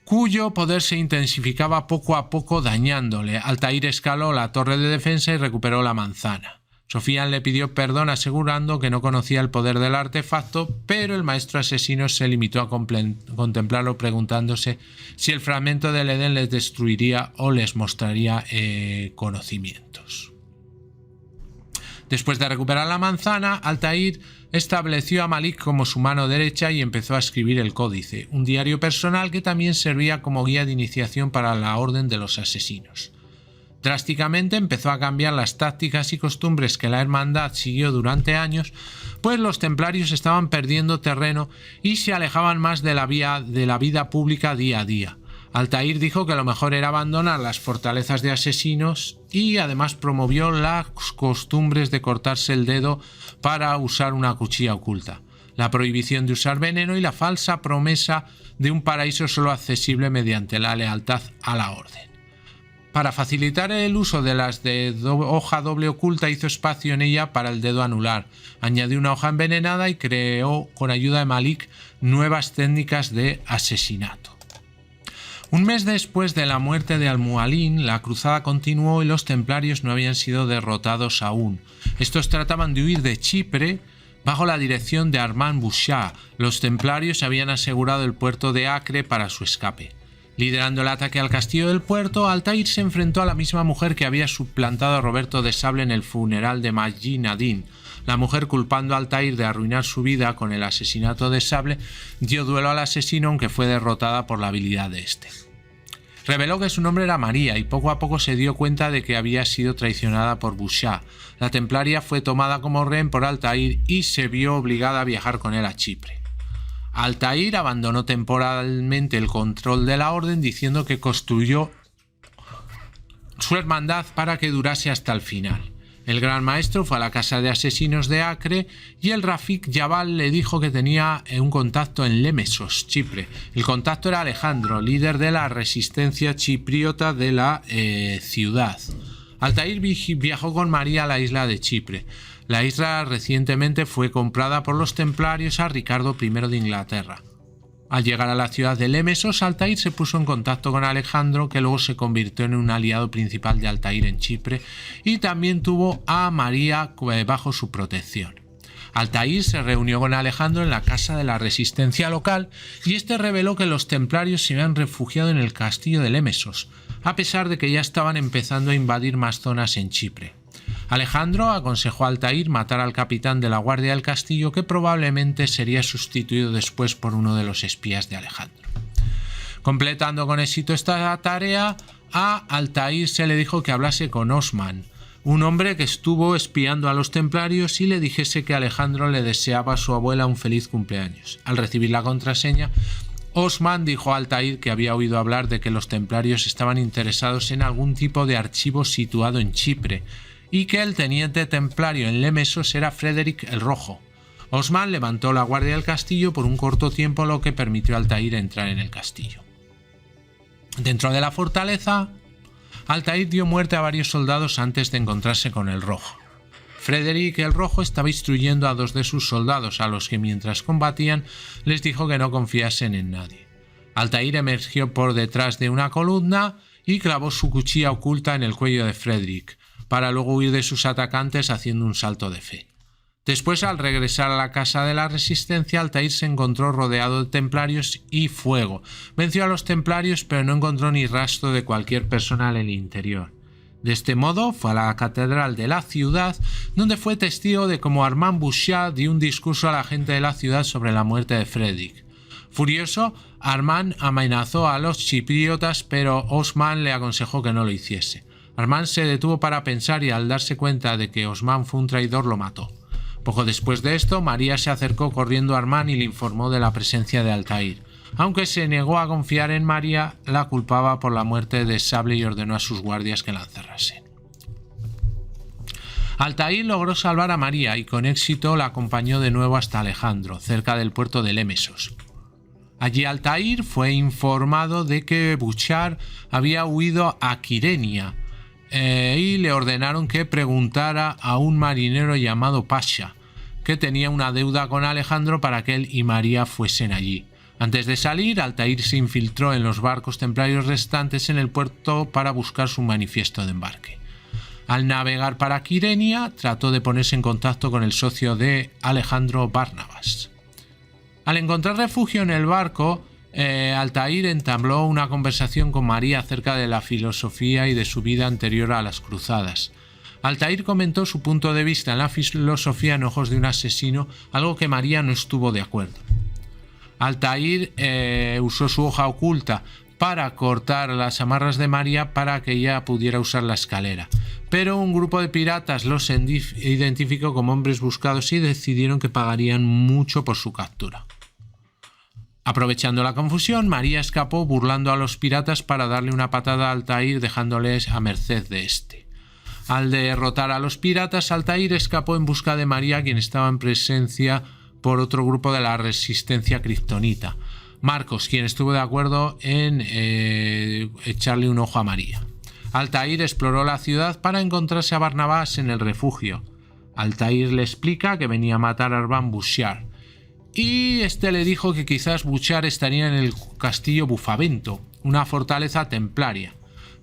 cuyo poder se intensificaba poco a poco dañándole. Altair escaló la torre de defensa y recuperó la manzana. Sofian le pidió perdón asegurando que no conocía el poder del artefacto, pero el maestro asesino se limitó a contemplarlo preguntándose si el fragmento del Edén les destruiría o les mostraría conocimientos. Después de recuperar la manzana, Altair estableció a Malik como su mano derecha y empezó a escribir el Códice, un diario personal que también servía como guía de iniciación para la Orden de los Asesinos. Drásticamente empezó a cambiar las tácticas y costumbres que la hermandad siguió durante años, pues los templarios estaban perdiendo terreno y se alejaban más de la vida pública día a día. Altair dijo que lo mejor era abandonar las fortalezas de asesinos y además promovió las costumbres de cortarse el dedo para usar una cuchilla oculta, la prohibición de usar veneno y la falsa promesa de un paraíso solo accesible mediante la lealtad a la orden. Para facilitar el uso de las de hoja doble oculta, hizo espacio en ella para el dedo anular, añadió una hoja envenenada y creó, con ayuda de Malik, nuevas técnicas de asesinato. Un mes después de la muerte de Al-Mu'allin, la cruzada continuó y los templarios no habían sido derrotados aún. Estos trataban de huir de Chipre bajo la dirección de Armand Bouchard. Los templarios habían asegurado el puerto de Acre para su escape. Liderando el ataque al castillo del puerto, Altair se enfrentó a la misma mujer que había suplantado a Roberto de Sable en el funeral de Majid ad-Din. La mujer, culpando a Altair de arruinar su vida con el asesinato de Sable, dio duelo al asesino, aunque fue derrotada por la habilidad de este. Reveló que su nombre era María y poco a poco se dio cuenta de que había sido traicionada por Bouchard. La templaria fue tomada como rehén por Altair y se vio obligada a viajar con él a Chipre. Altair abandonó temporalmente el control de la orden diciendo que construyó su hermandad para que durase hasta el final. El gran maestro fue a la casa de asesinos de Acre y el Rafik Jabal le dijo que tenía un contacto en Lemesos, Chipre. El contacto era Alejandro, líder de la resistencia chipriota de la ciudad. Altair viajó con María a la isla de Chipre. La isla recientemente fue comprada por los templarios a Ricardo I de Inglaterra. Al llegar a la ciudad de Lemesos, Altair se puso en contacto con Alejandro, que luego se convirtió en un aliado principal de Altair en Chipre, y también tuvo a María bajo su protección. Altair se reunió con Alejandro en la casa de la resistencia local y este reveló que los templarios se habían refugiado en el castillo de Lemesos, a pesar de que ya estaban empezando a invadir más zonas en Chipre. Alejandro aconsejó a Altair matar al capitán de la guardia del castillo, que probablemente sería sustituido después por uno de los espías de Alejandro. Completando con éxito esta tarea, a Altair se le dijo que hablase con Osman, un hombre que estuvo espiando a los templarios, y le dijese que Alejandro le deseaba a su abuela un feliz cumpleaños. Al recibir la contraseña, Osman dijo a Altair que había oído hablar de que los templarios estaban interesados en algún tipo de archivo situado en Chipre, y que el teniente templario en Lemesos era Frederick el Rojo. Osman levantó la guardia del castillo por un corto tiempo, lo que permitió a Altair entrar en el castillo. Dentro de la fortaleza, Altair dio muerte a varios soldados antes de encontrarse con el Rojo. Frederick el Rojo estaba instruyendo a 2 de sus soldados, a los que mientras combatían les dijo que no confiasen en nadie. Altair emergió por detrás de una columna y clavó su cuchilla oculta en el cuello de Frederick. para luego huir de sus atacantes haciendo un salto de fe. Después, al regresar a la casa de la Resistencia, Altair se encontró rodeado de templarios y fuego. Venció a los templarios, pero no encontró ni rastro de cualquier persona en el interior. De este modo, fue a la catedral de la ciudad, donde fue testigo de cómo Armand Bouchard dio un discurso a la gente de la ciudad sobre la muerte de Frédéric. Furioso, Armand amenazó a los chipriotas, pero Osman le aconsejó que no lo hiciese. Armand se detuvo para pensar y al darse cuenta de que Osman fue un traidor lo mató. Poco después de esto, María se acercó corriendo a Armand y le informó de la presencia de Altair. Aunque se negó a confiar en María, la culpaba por la muerte de Sable y ordenó a sus guardias que la encerrasen. Altair logró salvar a María y con éxito la acompañó de nuevo hasta Alejandro, cerca del puerto de Lemesos. Allí Altair fue informado de que Bouchard había huido a Kyrenia y le ordenaron que preguntara a un marinero llamado Pasha, que tenía una deuda con Alejandro para que él y María fuesen allí. Antes de salir, Altair se infiltró en los barcos templarios restantes en el puerto para buscar su manifiesto de embarque. Al navegar para Kyrenia, trató de ponerse en contacto con el socio de Alejandro, Barnabas. Al encontrar refugio en el barco, Altair entabló una conversación con María acerca de la filosofía y de su vida anterior a las cruzadas. Altair comentó su punto de vista en la filosofía en ojos de un asesino, algo que María no estuvo de acuerdo. Altair usó su hoja oculta para cortar las amarras de María para que ella pudiera usar la escalera, pero un grupo de piratas los identificó como hombres buscados y decidieron que pagarían mucho por su captura. Aprovechando la confusión, María escapó burlando a los piratas para darle una patada a Altair dejándoles a merced de este. Al derrotar a los piratas, Altair escapó en busca de María, quien estaba en presencia por otro grupo de la resistencia kriptonita, Marcos, quien estuvo de acuerdo en echarle un ojo a María. Altair exploró la ciudad para encontrarse a Barnabás en el refugio. Altair le explica que venía a matar a Armand Bouchard, y este le dijo que quizás Bouchard estaría en el castillo Bufavento, una fortaleza templaria.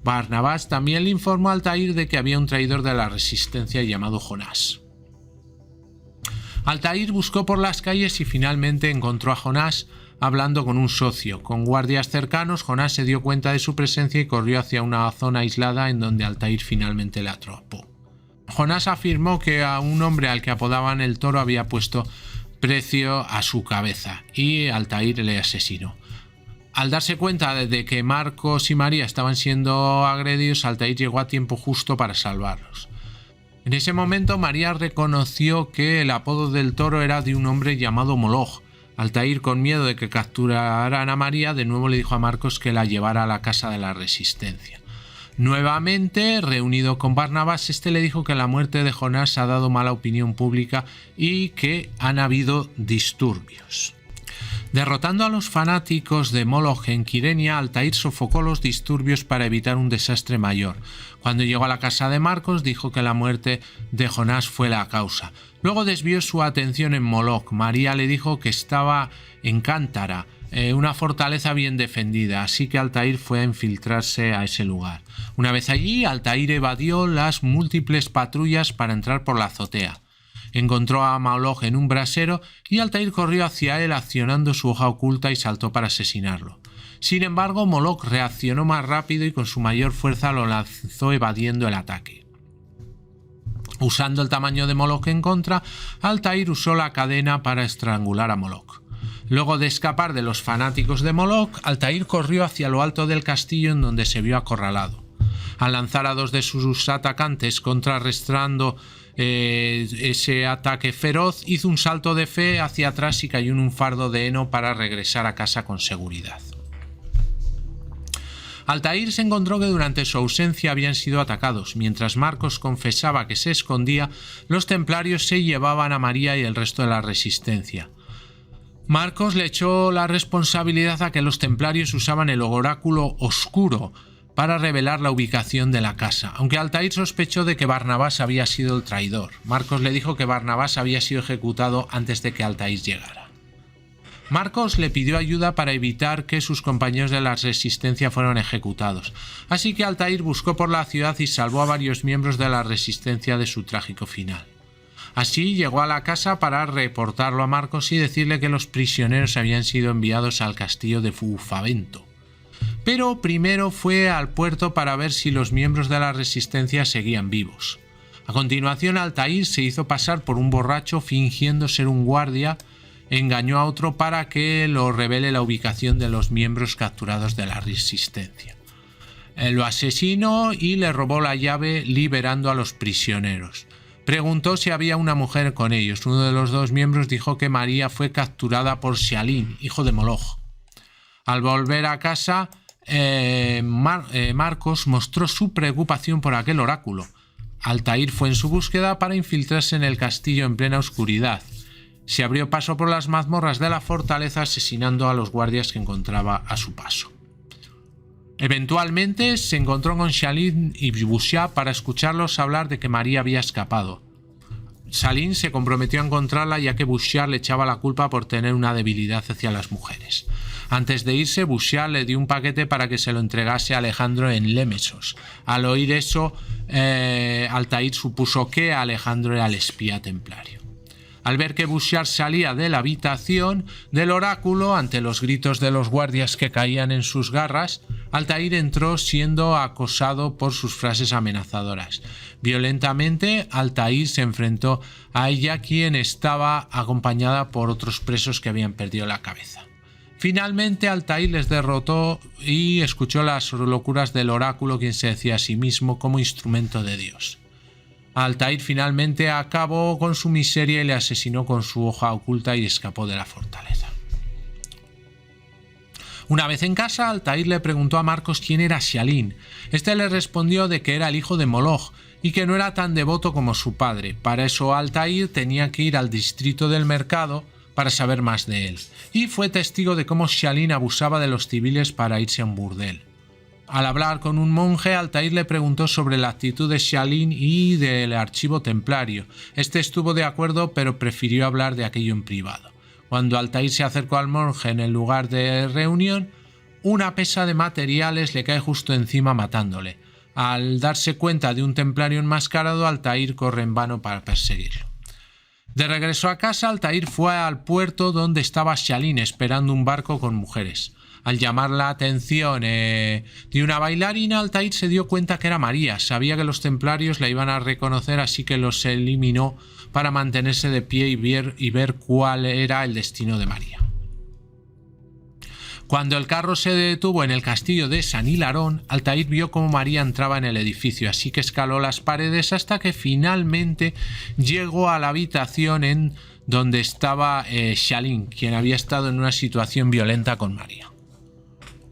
Barnabás también le informó a Altair de que había un traidor de la resistencia llamado Jonás. Altair buscó por las calles y finalmente encontró a Jonás hablando con un socio. Con guardias cercanos, Jonás se dio cuenta de su presencia y corrió hacia una zona aislada en donde Altair finalmente le atrapó. Jonás afirmó que a un hombre al que apodaban el Toro había puesto precio a su cabeza y Altair le asesinó. Al darse cuenta de que Marcos y María estaban siendo agredidos, Altair llegó a tiempo justo para salvarlos. En ese momento, María reconoció que el apodo del Toro era de un hombre llamado Moloch. Altair, con miedo de que capturaran a María, de nuevo le dijo a Marcos que la llevara a la casa de la Resistencia. Nuevamente, reunido con Barnabás, este le dijo que la muerte de Jonás ha dado mala opinión pública y que han habido disturbios. Derrotando a los fanáticos de Moloch en Kyrenia, Altair sofocó los disturbios para evitar un desastre mayor. Cuando llegó a la casa de Marcos, dijo que la muerte de Jonás fue la causa. Luego desvió su atención en Moloch. María le dijo que estaba en Cántara, una fortaleza bien defendida, así que Altair fue a infiltrarse a ese lugar. Una vez allí, Altair evadió las múltiples patrullas para entrar por la azotea. Encontró a Moloch en un brasero y Altair corrió hacia él accionando su hoja oculta y saltó para asesinarlo. Sin embargo, Moloch reaccionó más rápido y con su mayor fuerza lo lanzó evadiendo el ataque. Usando el tamaño de Moloch en contra, Altair usó la cadena para estrangular a Moloch. Luego de escapar de los fanáticos de Moloch, Altair corrió hacia lo alto del castillo en donde se vio acorralado. Al lanzar a dos de sus atacantes contrarrestando ese ataque feroz, hizo un salto de fe hacia atrás y cayó en un fardo de heno para regresar a casa con seguridad. Altair se encontró que durante su ausencia habían sido atacados. Mientras Marcos confesaba que se escondía, los templarios se llevaban a María y el resto de la resistencia. Marcos le echó la responsabilidad a que los templarios usaban el oráculo oscuro para revelar la ubicación de la casa, aunque Altair sospechó de que Barnabás había sido el traidor. Marcos le dijo que Barnabás había sido ejecutado antes de que Altair llegara. Marcos le pidió ayuda para evitar que sus compañeros de la resistencia fueran ejecutados, así que Altair buscó por la ciudad y salvó a varios miembros de la resistencia de su trágico final. Así llegó a la casa para reportarlo a Marcos y decirle que los prisioneros habían sido enviados al castillo de Bufavento. Pero primero fue al puerto para ver si los miembros de la resistencia seguían vivos. A continuación, Altair se hizo pasar por un borracho fingiendo ser un guardia, engañó a otro para que lo revele la ubicación de los miembros capturados de la resistencia. Lo asesinó y le robó la llave, liberando a los prisioneros. Preguntó si había una mujer con ellos. Uno de los dos miembros dijo que María fue capturada por Xialin, hijo de Moloch. Al volver a casa, Marcos mostró su preocupación por aquel oráculo. Altair fue en su búsqueda para infiltrarse en el castillo en plena oscuridad. Se abrió paso por las mazmorras de la fortaleza, asesinando a los guardias que encontraba a su paso. Eventualmente se encontró con Xialin y Bouchard para escucharlos hablar de que María había escapado. Xialin se comprometió a encontrarla, ya que Bouchard le echaba la culpa por tener una debilidad hacia las mujeres. Antes de irse, Bouchard le dio un paquete para que se lo entregase a Alejandro en Lemesos. Al oír eso, Altair supuso que Alejandro era el espía templario. Al ver que Bouchard salía de la habitación del oráculo ante los gritos de los guardias que caían en sus garras, Altair entró siendo acosado por sus frases amenazadoras. Violentamente, Altair se enfrentó a ella, quien estaba acompañada por otros presos que habían perdido la cabeza. Finalmente, Altair les derrotó y escuchó las locuras del oráculo, quien se decía a sí mismo como instrumento de Dios. Altair finalmente acabó con su miseria y le asesinó con su hoja oculta y escapó de la fortaleza. Una vez en casa, Altair le preguntó a Marcos quién era Xialin. Este le respondió de que era el hijo de Moloch y que no era tan devoto como su padre. Para eso Altair tenía que ir al distrito del mercado para saber más de él, y fue testigo de cómo Xialin abusaba de los civiles para irse a un burdel. Al hablar con un monje, Altair le preguntó sobre la actitud de Xialin y del archivo templario. Este estuvo de acuerdo, pero prefirió hablar de aquello en privado. Cuando Altair se acercó al monje en el lugar de reunión, una pesa de materiales le cae justo encima, matándole. Al darse cuenta de un templario enmascarado, Altair corre en vano para perseguirlo. De regreso a casa, Altair fue al puerto donde estaba Xialin esperando un barco con mujeres. Al llamar la atención de una bailarina, Altair se dio cuenta que era María. Sabía que los templarios la iban a reconocer, así que los eliminó para mantenerse de pie y ver cuál era el destino de María. Cuando el carro se detuvo en el castillo de San Hilarón, Altair vio cómo María entraba en el edificio, así que escaló las paredes hasta que finalmente llegó a la habitación en donde estaba Xialin, quien había estado en una situación violenta con María.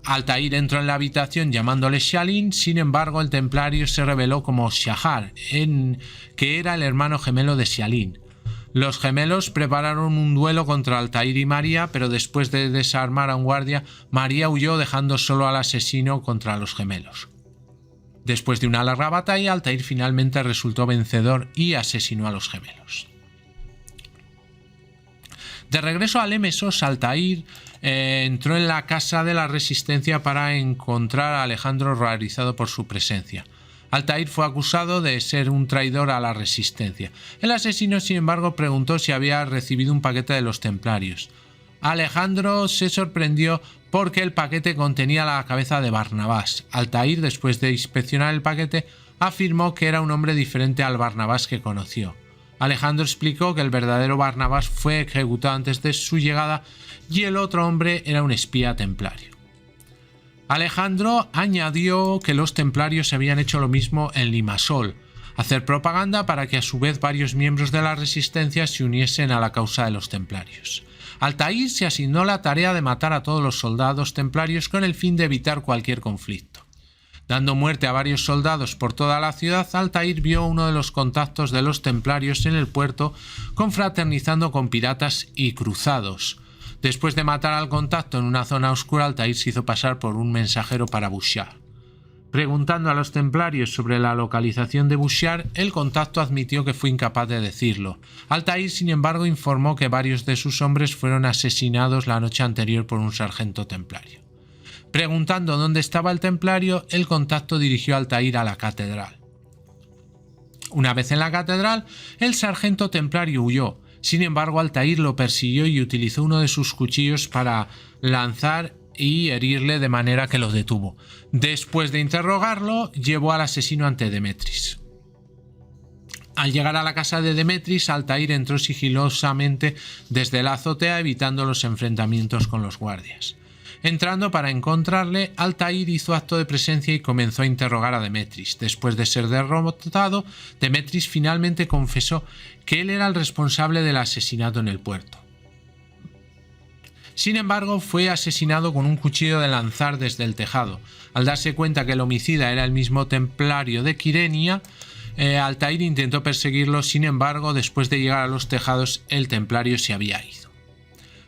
Altair entró en la habitación llamándole Xialin, sin embargo el templario se reveló como Shahar, que era el hermano gemelo de Xialin. Los gemelos prepararon un duelo contra Altair y María, pero después de desarmar a un guardia, María huyó dejando solo al asesino contra los gemelos. Después de una larga batalla, Altair finalmente resultó vencedor y asesinó a los gemelos. De regreso a Lemesos, Altair entró en la casa de la resistencia para encontrar a Alejandro horrorizado por su presencia. Altair fue acusado de ser un traidor a la resistencia. El asesino, sin embargo, preguntó si había recibido un paquete de los templarios. Alejandro se sorprendió porque el paquete contenía la cabeza de Barnabás. Altair, después de inspeccionar el paquete, afirmó que era un hombre diferente al Barnabás que conoció. Alejandro explicó que el verdadero Barnabás fue ejecutado antes de su llegada y el otro hombre era un espía templario. Alejandro añadió que los templarios habían hecho lo mismo en Limasol, hacer propaganda para que a su vez varios miembros de la resistencia se uniesen a la causa de los templarios. Altair se asignó la tarea de matar a todos los soldados templarios con el fin de evitar cualquier conflicto. Dando muerte a varios soldados por toda la ciudad, Altair vio uno de los contactos de los templarios en el puerto confraternizando con piratas y cruzados. Después de matar al contacto en una zona oscura, Altair se hizo pasar por un mensajero para Bouchard. Preguntando a los templarios sobre la localización de Bouchard, el contacto admitió que fue incapaz de decirlo. Altair, sin embargo, informó que varios de sus hombres fueron asesinados la noche anterior por un sargento templario. Preguntando dónde estaba el templario, el contacto dirigió a Altair a la catedral. Una vez en la catedral, el sargento templario huyó. Sin embargo, Altair lo persiguió y utilizó uno de sus cuchillos para lanzar y herirle de manera que lo detuvo. Después de interrogarlo, llevó al asesino ante Demetris. Al llegar a la casa de Demetris, Altair entró sigilosamente desde la azotea, evitando los enfrentamientos con los guardias. Entrando para encontrarle, Altair hizo acto de presencia y comenzó a interrogar a Demetris. Después de ser derrotado, Demetris finalmente confesó que él era el responsable del asesinato en el puerto. Sin embargo, fue asesinado con un cuchillo de lanzar desde el tejado. Al darse cuenta que el homicida era el mismo templario de Quirenia, Altair intentó perseguirlo. Sin embargo, después de llegar a los tejados, el templario se había ido.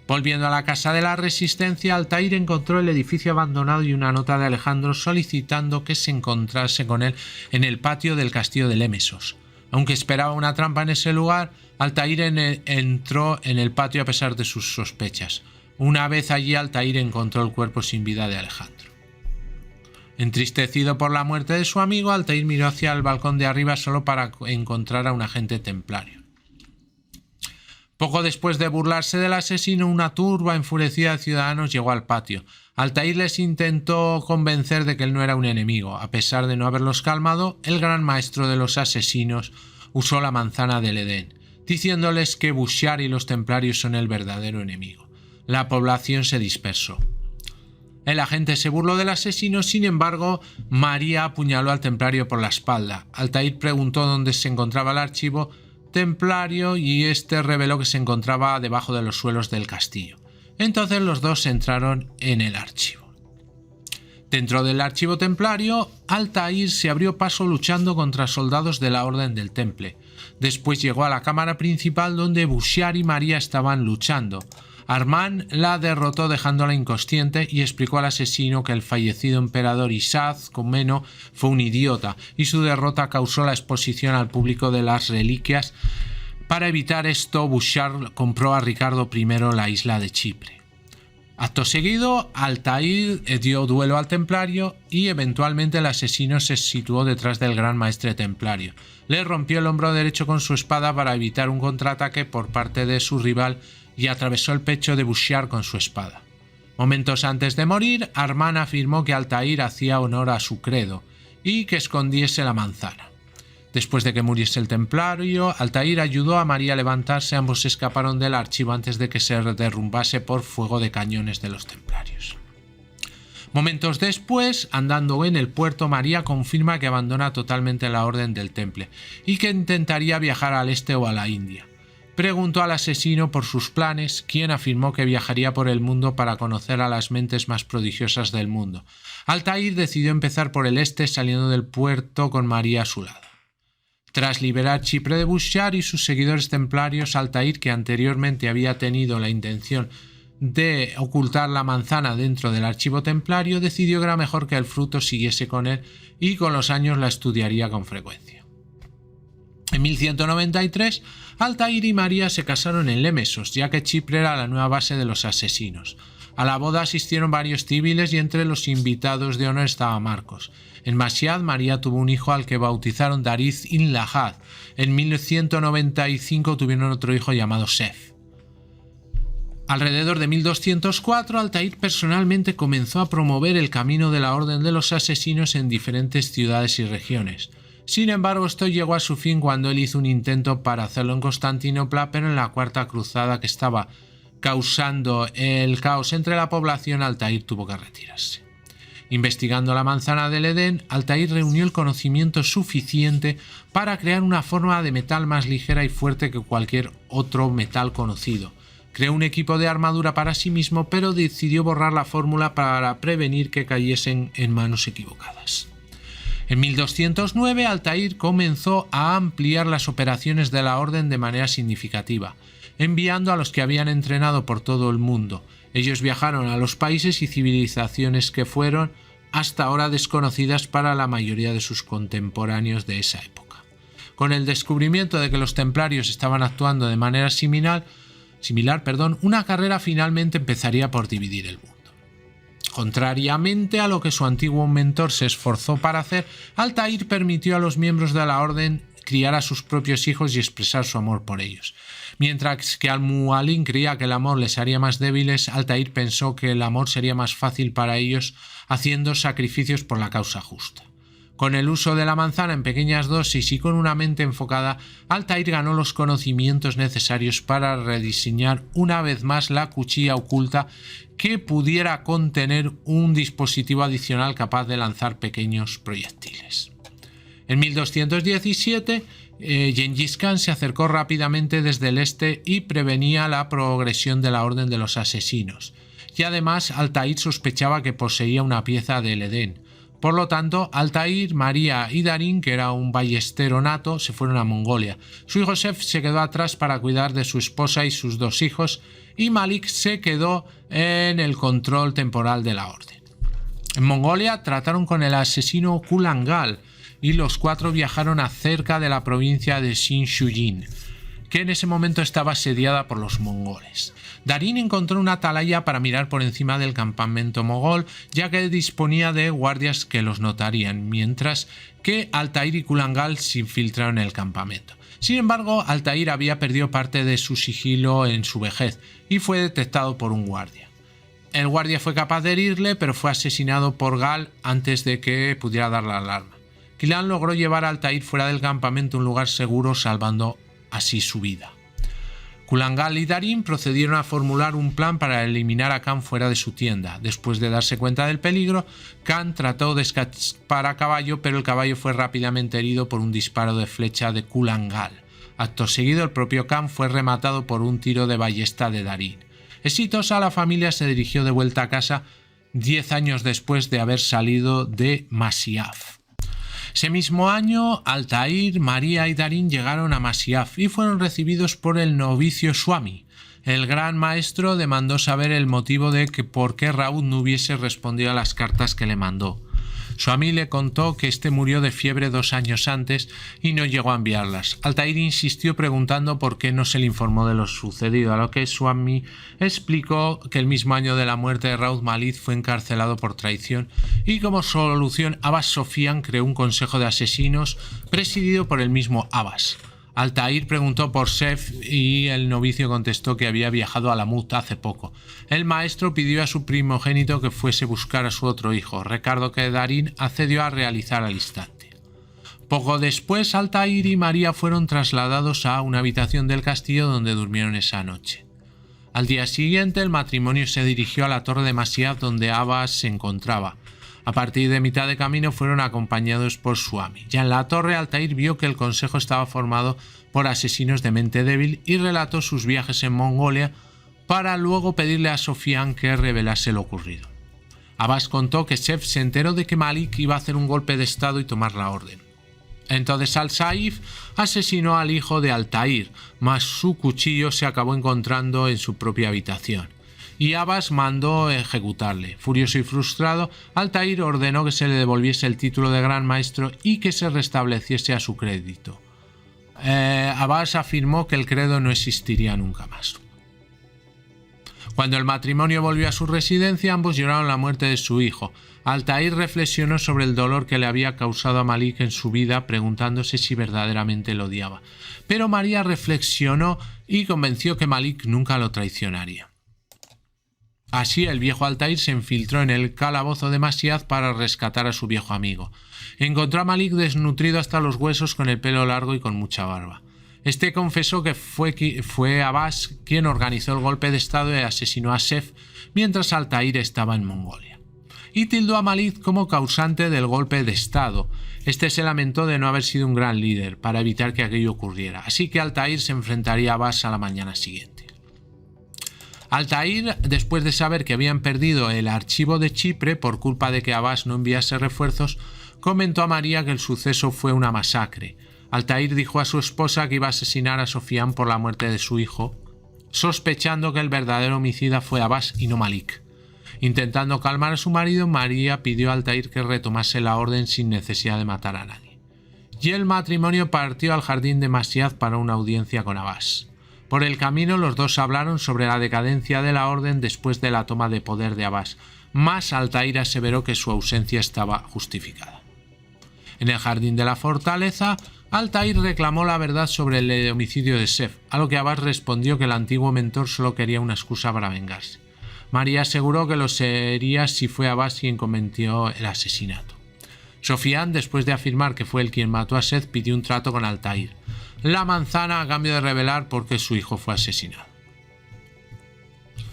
Volviendo a la casa de la Resistencia, Altair encontró el edificio abandonado y una nota de Alejandro solicitando que se encontrase con él en el patio del castillo de Lemesos. Aunque esperaba una trampa en ese lugar, Altair entró en el patio a pesar de sus sospechas. Una vez allí, Altair encontró el cuerpo sin vida de Alejandro. Entristecido por la muerte de su amigo, Altair miró hacia el balcón de arriba solo para encontrar a un agente templario. Poco después de burlarse del asesino, una turba enfurecida de ciudadanos llegó al patio. Altair les intentó convencer de que él no era un enemigo. A pesar de no haberlos calmado, el gran maestro de los asesinos usó la manzana del Edén, diciéndoles que Bouchard y los templarios son el verdadero enemigo. La población se dispersó. El agente se burló del asesino. Sin embargo, María apuñaló al templario por la espalda. Altair preguntó dónde se encontraba el archivo templario y este reveló que se encontraba debajo de los suelos del castillo. Entonces los dos entraron en el archivo. Dentro del archivo templario, Altair se abrió paso luchando contra soldados de la Orden del Temple. Después llegó a la cámara principal donde Bouchard y María estaban luchando. Armand la derrotó dejándola inconsciente y explicó al asesino que el fallecido emperador Isaac Comneno fue un idiota y su derrota causó la exposición al público de las reliquias. Para evitar esto, Bouchard compró a Ricardo I la isla de Chipre. Acto seguido, Altair dio duelo al templario y eventualmente el asesino se situó detrás del gran maestre templario. Le rompió el hombro derecho con su espada para evitar un contraataque por parte de su rival y atravesó el pecho de Bouchard con su espada. Momentos antes de morir, Armand afirmó que Altair hacía honor a su credo y que escondiese la manzana. Después de que muriese el templario, Altair ayudó a María a levantarse. Ambos escaparon del archivo antes de que se derrumbase por fuego de cañones de los templarios. Momentos después, andando en el puerto, María confirma que abandona totalmente la Orden del Temple y que intentaría viajar al este o a la India. Preguntó al asesino por sus planes, quien afirmó que viajaría por el mundo para conocer a las mentes más prodigiosas del mundo. Altair decidió empezar por el este, saliendo del puerto con María a su lado. Tras liberar Chipre de Bouchard y sus seguidores templarios, Altair, que anteriormente había tenido la intención de ocultar la manzana dentro del archivo templario, decidió que era mejor que el fruto siguiese con él y con los años la estudiaría con frecuencia. En 1193, Altair y María se casaron en Lemesos, ya que Chipre era la nueva base de los asesinos. A la boda asistieron varios civiles y entre los invitados de honor estaba Marcos. En Mashhad, María tuvo un hijo al que bautizaron Dariz in Lahad. En 1195 tuvieron otro hijo llamado Sef. Alrededor de 1204, Altair personalmente comenzó a promover el camino de la Orden de los Asesinos en diferentes ciudades y regiones. Sin embargo, esto llegó a su fin cuando él hizo un intento para hacerlo en Constantinopla, pero en la Cuarta Cruzada, que estaba causando el caos entre la población, Altair tuvo que retirarse. Investigando la manzana del Edén, Altair reunió el conocimiento suficiente para crear una forma de metal más ligera y fuerte que cualquier otro metal conocido. Creó un equipo de armadura para sí mismo, pero decidió borrar la fórmula para prevenir que cayesen en manos equivocadas. En 1209, Altair comenzó a ampliar las operaciones de la Orden de manera significativa, enviando a los que habían entrenado por todo el mundo. Ellos viajaron a los países y civilizaciones que fueron hasta ahora desconocidas para la mayoría de sus contemporáneos de esa época. Con el descubrimiento de que los templarios estaban actuando de manera similar, una carrera finalmente empezaría por dividir el mundo. Contrariamente a lo que su antiguo mentor se esforzó para hacer, Altair permitió a los miembros de la orden criar a sus propios hijos y expresar su amor por ellos. Mientras que Al-Mualim creía que el amor les haría más débiles, Altair pensó que el amor sería más fácil para ellos haciendo sacrificios por la causa justa. Con el uso de la manzana en pequeñas dosis y con una mente enfocada, Altair ganó los conocimientos necesarios para rediseñar una vez más la cuchilla oculta que pudiera contener un dispositivo adicional capaz de lanzar pequeños proyectiles. En 1217, Gengis Khan se acercó rápidamente desde el este y prevenía la progresión de la Orden de los Asesinos, y además Altair sospechaba que poseía una pieza del Edén. Por lo tanto, Altair, María y Darín, que era un ballestero nato, se fueron a Mongolia. Su hijo Sef se quedó atrás para cuidar de su esposa y sus 2 hijos, y Malik se quedó en el control temporal de la orden. En Mongolia trataron con el asesino Kulangal, y los 4 viajaron acerca de la provincia de Xinshujin, que en ese momento estaba asediada por los mongoles. Darín encontró una atalaya para mirar por encima del campamento mogol, ya que disponía de guardias que los notarían, mientras que Altair y Kulangal se infiltraron en el campamento. Sin embargo, Altair había perdido parte de su sigilo en su vejez y fue detectado por un guardia. El guardia fue capaz de herirle, pero fue asesinado por Gal antes de que pudiera dar la alarma. Kulan logró llevar a Altair fuera del campamento a un lugar seguro, salvando así su vida. Kulangal y Darín procedieron a formular un plan para eliminar a Khan fuera de su tienda. Después de darse cuenta del peligro, Khan trató de escapar a caballo, pero el caballo fue rápidamente herido por un disparo de flecha de Kulangal. Acto seguido, el propio Khan fue rematado por un tiro de ballesta de Darín. Exitosa, la familia se dirigió de vuelta a casa 10 años después de haber salido de Masyaf. Ese mismo año, Altair, María y Darín llegaron a Masyaf y fueron recibidos por el novicio Swami. El gran maestro demandó saber el motivo de por qué Raud no hubiese respondido a las cartas que le mandó. Swami le contó que este murió de fiebre 2 años antes y no llegó a enviarlas. Altair insistió preguntando por qué no se le informó de lo sucedido, a lo que Swami explicó que el mismo año de la muerte de Raud Malik fue encarcelado por traición y como solución Abbas Sofian creó un consejo de asesinos presidido por el mismo Abbas. Altair preguntó por Sef y el novicio contestó que había viajado a Lamut hace poco. El maestro pidió a su primogénito que fuese a buscar a su otro hijo, Ricardo, que Darín accedió a realizar al instante. Poco después, Altair y María fueron trasladados a una habitación del castillo donde durmieron esa noche. Al día siguiente, el matrimonio se dirigió a la torre de Masyaf donde Abbas se encontraba. A partir de mitad de camino fueron acompañados por Swami. Ya en la torre, Altair vio que el consejo estaba formado por asesinos de mente débil y relató sus viajes en Mongolia para luego pedirle a Sofian que revelase lo ocurrido. Abbas contó que Sef se enteró de que Malik iba a hacer un golpe de estado y tomar la orden. Entonces Al-Saif asesinó al hijo de Altair, mas su cuchillo se acabó encontrando en su propia habitación. Y Abbas mandó ejecutarle. Furioso y frustrado, Altair ordenó que se le devolviese el título de gran maestro y que se restableciese a su crédito. Abbas afirmó que el credo no existiría nunca más. Cuando el matrimonio volvió a su residencia, ambos lloraron la muerte de su hijo. Altair reflexionó sobre el dolor que le había causado a Malik en su vida, preguntándose si verdaderamente lo odiaba. Pero María reflexionó y convenció que Malik nunca lo traicionaría. Así, el viejo Altair se infiltró en el calabozo de Masyaf para rescatar a su viejo amigo. Encontró a Malik desnutrido hasta los huesos, con el pelo largo y con mucha barba. Este confesó que fue Abbas quien organizó el golpe de estado y asesinó a Sef mientras Altair estaba en Mongolia. Y tildó a Malik como causante del golpe de estado. Este se lamentó de no haber sido un gran líder para evitar que aquello ocurriera, así que Altair se enfrentaría a Abbas a la mañana siguiente. Altair, después de saber que habían perdido el archivo de Chipre por culpa de que Abbas no enviase refuerzos, comentó a María que el suceso fue una masacre. Altair dijo a su esposa que iba a asesinar a Sofian por la muerte de su hijo, sospechando que el verdadero homicida fue Abbas y no Malik. Intentando calmar a su marido, María pidió a Altair que retomase la orden sin necesidad de matar a nadie. Y el matrimonio partió al jardín de Masyaf para una audiencia con Abbas. Por el camino los dos hablaron sobre la decadencia de la orden después de la toma de poder de Abbas, mas Altair aseveró que su ausencia estaba justificada. En el jardín de la fortaleza, Altair reclamó la verdad sobre el homicidio de Sef, a lo que Abbas respondió que el antiguo mentor solo quería una excusa para vengarse. María aseguró que lo sería si fue Abbas quien cometió el asesinato. Sofián, después de afirmar que fue él quien mató a Seth, pidió un trato con Altair, la manzana a cambio de revelar por qué su hijo fue asesinado.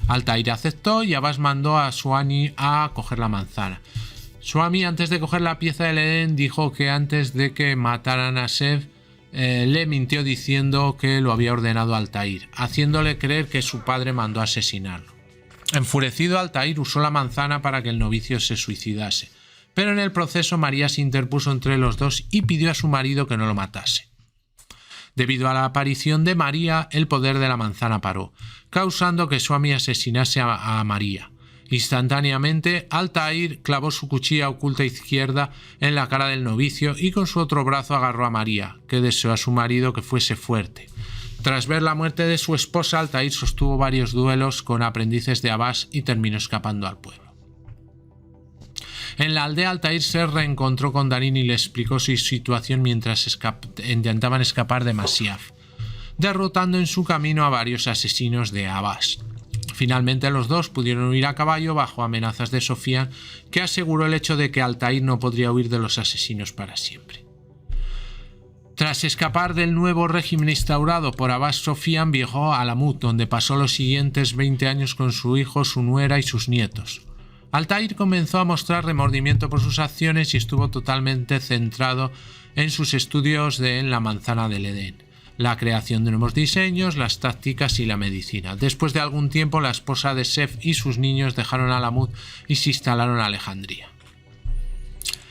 Altair aceptó y Abbas mandó a Suami a coger la manzana. Suami, antes de coger la pieza del Edén, dijo que antes de que mataran a Seth, le mintió diciendo que lo había ordenado Altair, haciéndole creer que su padre mandó a asesinarlo. Enfurecido, Altair usó la manzana para que el novicio se suicidase, pero en el proceso María se interpuso entre los dos y pidió a su marido que no lo matase. Debido a la aparición de María, el poder de la manzana paró, causando que Suami asesinase a María. Instantáneamente, Altair clavó su cuchilla oculta izquierda en la cara del novicio y con su otro brazo agarró a María, que deseó a su marido que fuese fuerte. Tras ver la muerte de su esposa, Altair sostuvo varios duelos con aprendices de Abbas y terminó escapando al pueblo. En la aldea, Altair se reencontró con Darín y le explicó su situación mientras intentaban escapar de Masyaf, derrotando en su camino a varios asesinos de Abbas. Finalmente los dos pudieron huir a caballo bajo amenazas de Sofián, que aseguró el hecho de que Altair no podría huir de los asesinos para siempre. Tras escapar del nuevo régimen instaurado por Abbas, Sofián viajó a Alamut, donde pasó los siguientes 20 años con su hijo, su nuera y sus nietos. Altair comenzó a mostrar remordimiento por sus acciones y estuvo totalmente centrado en sus estudios en la manzana del Edén, la creación de nuevos diseños, las tácticas y la medicina. Después de algún tiempo, la esposa de Sef y sus niños dejaron Alamut y se instalaron en Alejandría.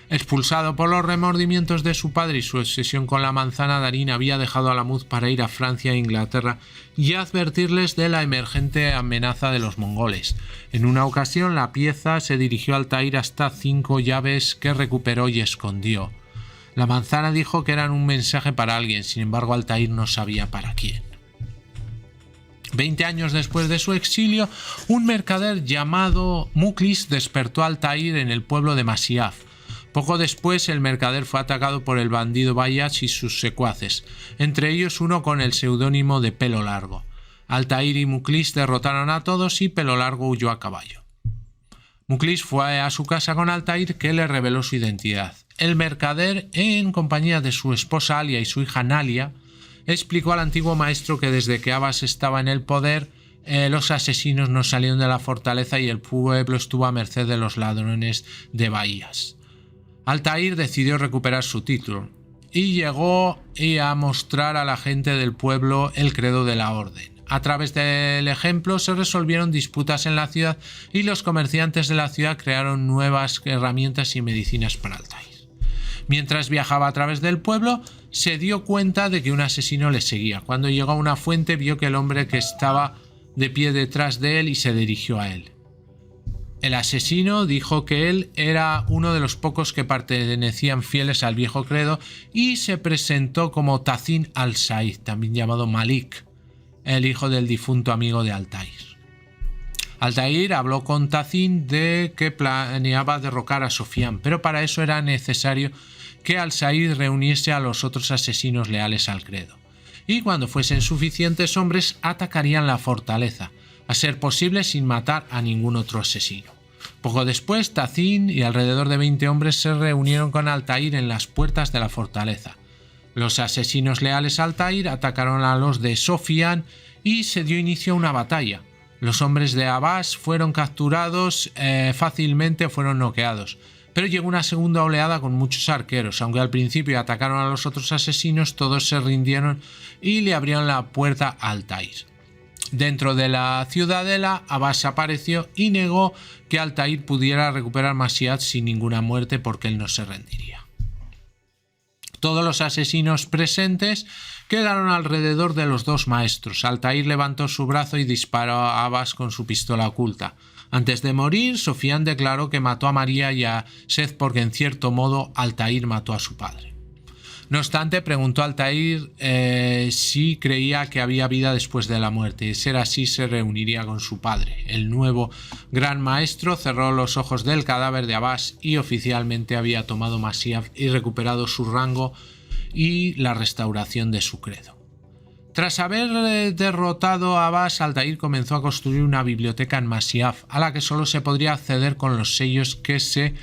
Expulsado por los remordimientos de su padre y su obsesión con la manzana, Darín había dejado Alamut para ir a Francia e Inglaterra y advertirles de la emergente amenaza de los mongoles. En una ocasión, la pieza se dirigió a Altair hasta 5 llaves que recuperó y escondió. La manzana dijo que eran un mensaje para alguien, sin embargo Altair no sabía para quién. 20 años después de su exilio, un mercader llamado Muklis despertó a Altair en el pueblo de Masyaf. Poco después, el mercader fue atacado por el bandido Bayach y sus secuaces, entre ellos uno con el seudónimo de Pelo Largo. Altair y Muklis derrotaron a todos y Pelo Largo huyó a caballo. Muklis fue a su casa con Altair, que le reveló su identidad. El mercader, en compañía de su esposa Alia y su hija Nalia, explicó al antiguo maestro que desde que Abbas estaba en el poder, los asesinos no salieron de la fortaleza y el pueblo estuvo a merced de los ladrones de bahías. Altair decidió recuperar su título y llegó a mostrar a la gente del pueblo el credo de la orden. A través del ejemplo se resolvieron disputas en la ciudad y los comerciantes de la ciudad crearon nuevas herramientas y medicinas para Altair. Mientras viajaba a través del pueblo, se dio cuenta de que un asesino le seguía. Cuando llegó a una fuente, vio que el hombre que estaba de pie detrás de él y se dirigió a él. El asesino dijo que él era uno de los pocos que pertenecían fieles al viejo credo y se presentó como Tazin al-Said, también llamado Malik, el hijo del difunto amigo de Altair. Altair habló con Tazin de que planeaba derrocar a Sofián, pero para eso era necesario que al-Said reuniese a los otros asesinos leales al credo. Y cuando fuesen suficientes hombres, atacarían la fortaleza, a ser posible sin matar a ningún otro asesino. Poco después, Tazin y alrededor de 20 hombres se reunieron con Altair en las puertas de la fortaleza. Los asesinos leales a Altair atacaron a los de Sofián y se dio inicio a una batalla. Los hombres de Abbas fueron capturados fácilmente o fueron noqueados, pero llegó una segunda oleada con muchos arqueros. Aunque al principio atacaron a los otros asesinos, todos se rindieron y le abrieron la puerta a Altair. Dentro de la ciudadela, Abbas apareció y negó que Altair pudiera recuperar Masyaf sin ninguna muerte porque él no se rendiría. Todos los asesinos presentes quedaron alrededor de los dos maestros. Altair levantó su brazo y disparó a Abbas con su pistola oculta. Antes de morir, Sofiane declaró que mató a María y a Seth porque en cierto modo Altair mató a su padre. No obstante, preguntó a Altair si creía que había vida después de la muerte. De ser así, se reuniría con su padre. El nuevo gran maestro cerró los ojos del cadáver de Abbas y oficialmente había tomado Mashiach y recuperado su rango y la restauración de su credo. Tras haber derrotado a Abbas, Altair comenzó a construir una biblioteca en Mashiach, a la que solo se podría acceder con los sellos que se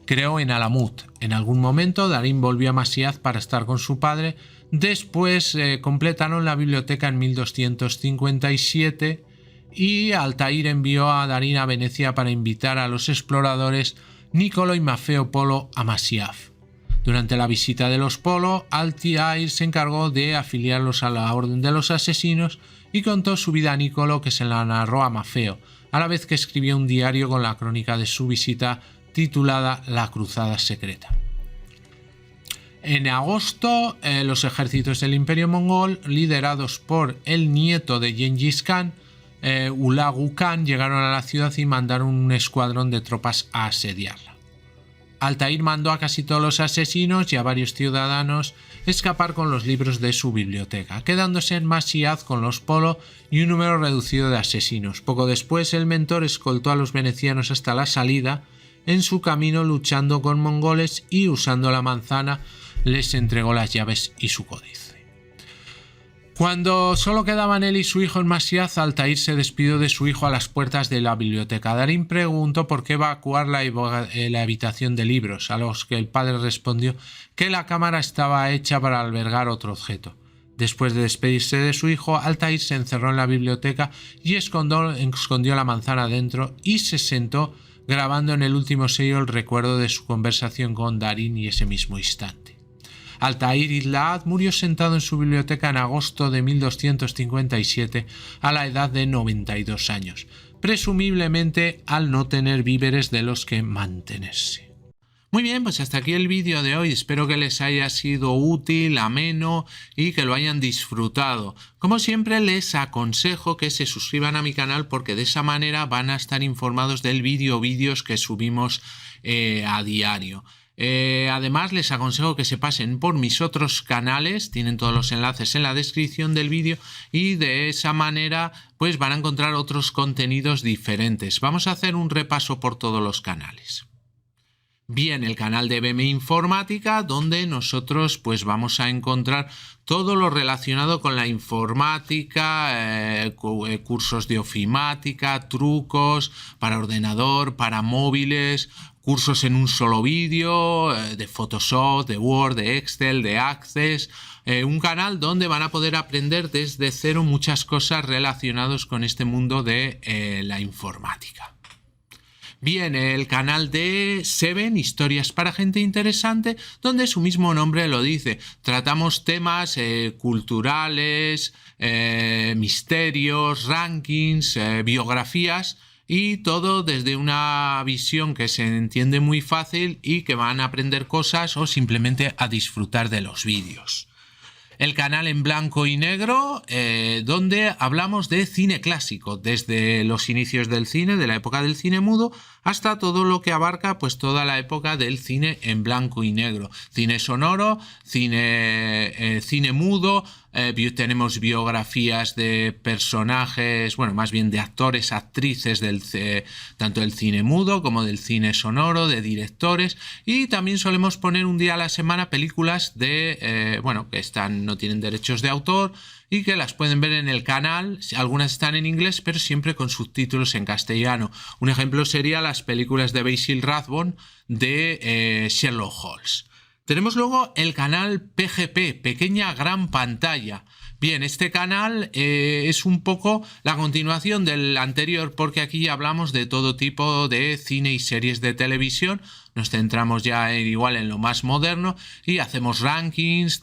creó en Alamut. En algún momento, Darín volvió a Mashiach para estar con su padre. Después completaron la biblioteca en 1257 y Altair envió a Darín a Venecia para invitar a los exploradores Niccolò y Maffeo Polo a Mashiach. Durante la visita de los Polo, Altair se encargó de afiliarlos a la Orden de los Asesinos y contó su vida a Niccolò, que se la narró a Maffeo, a la vez que escribió un diario con la crónica de su visita titulada La Cruzada Secreta. En agosto, los ejércitos del Imperio Mongol, liderados por el nieto de Gengis Khan, Hulagu Khan, llegaron a la ciudad y mandaron un escuadrón de tropas a asediarla. Altair mandó a casi todos los asesinos y a varios ciudadanos escapar con los libros de su biblioteca, quedándose en Mashiach con los Polo y un número reducido de asesinos. Poco después, el mentor escoltó a los venecianos hasta la salida. En su camino, luchando con mongoles y usando la manzana, les entregó las llaves y su códice. Cuando solo quedaban él y su hijo en Mashiach, Altair se despidió de su hijo a las puertas de la biblioteca. Darín preguntó por qué evacuar la habitación de libros, a los que el padre respondió que la cámara estaba hecha para albergar otro objeto. Después de despedirse de su hijo, Altair se encerró en la biblioteca y escondió la manzana dentro y se sentó grabando en el último sello el recuerdo de su conversación con Darín y ese mismo instante. Altair Idlaat murió sentado en su biblioteca en agosto de 1257 a la edad de 92 años, presumiblemente al no tener víveres de los que mantenerse. Muy bien, pues hasta aquí el vídeo de hoy. Espero que les haya sido útil, ameno y que lo hayan disfrutado. Como siempre, les aconsejo que se suscriban a mi canal porque de esa manera van a estar informados del vídeos que subimos a diario. Además, les aconsejo que se pasen por mis otros canales, tienen todos los enlaces en la descripción del vídeo y de esa manera pues van a encontrar otros contenidos diferentes. Vamos a hacer un repaso por todos los canales. Bien, el canal de BM Informática, donde nosotros pues vamos a encontrar todo lo relacionado con la informática, cursos de ofimática, trucos para ordenador, para móviles, cursos en un solo vídeo, de Photoshop, de Word, de Excel, de Access. Un canal donde van a poder aprender desde cero muchas cosas relacionadas con este mundo de la informática. Bien, el canal de Seven, historias para gente interesante, donde su mismo nombre lo dice. Tratamos temas culturales, misterios, rankings, biografías y todo desde una visión que se entiende muy fácil y que van a aprender cosas o simplemente a disfrutar de los vídeos. El canal en blanco y negro, donde hablamos de cine clásico, desde los inicios del cine, de la época del cine mudo, hasta todo lo que abarca pues toda la época del cine en blanco y negro. Cine sonoro, cine mudo, tenemos biografías de personajes, bueno, más bien de actores, actrices, tanto del cine mudo como del cine sonoro, de directores, y también solemos poner un día a la semana películas de, que no tienen derechos de autor y que las pueden ver en el canal. Algunas están en inglés, pero siempre con subtítulos en castellano. Un ejemplo sería las películas de Basil Rathbone de Sherlock Holmes. Tenemos luego el canal PGP, Pequeña Gran Pantalla. Bien, este canal es un poco la continuación del anterior porque aquí ya hablamos de todo tipo de cine y series de televisión. Nos centramos ya igual en lo más moderno y hacemos rankings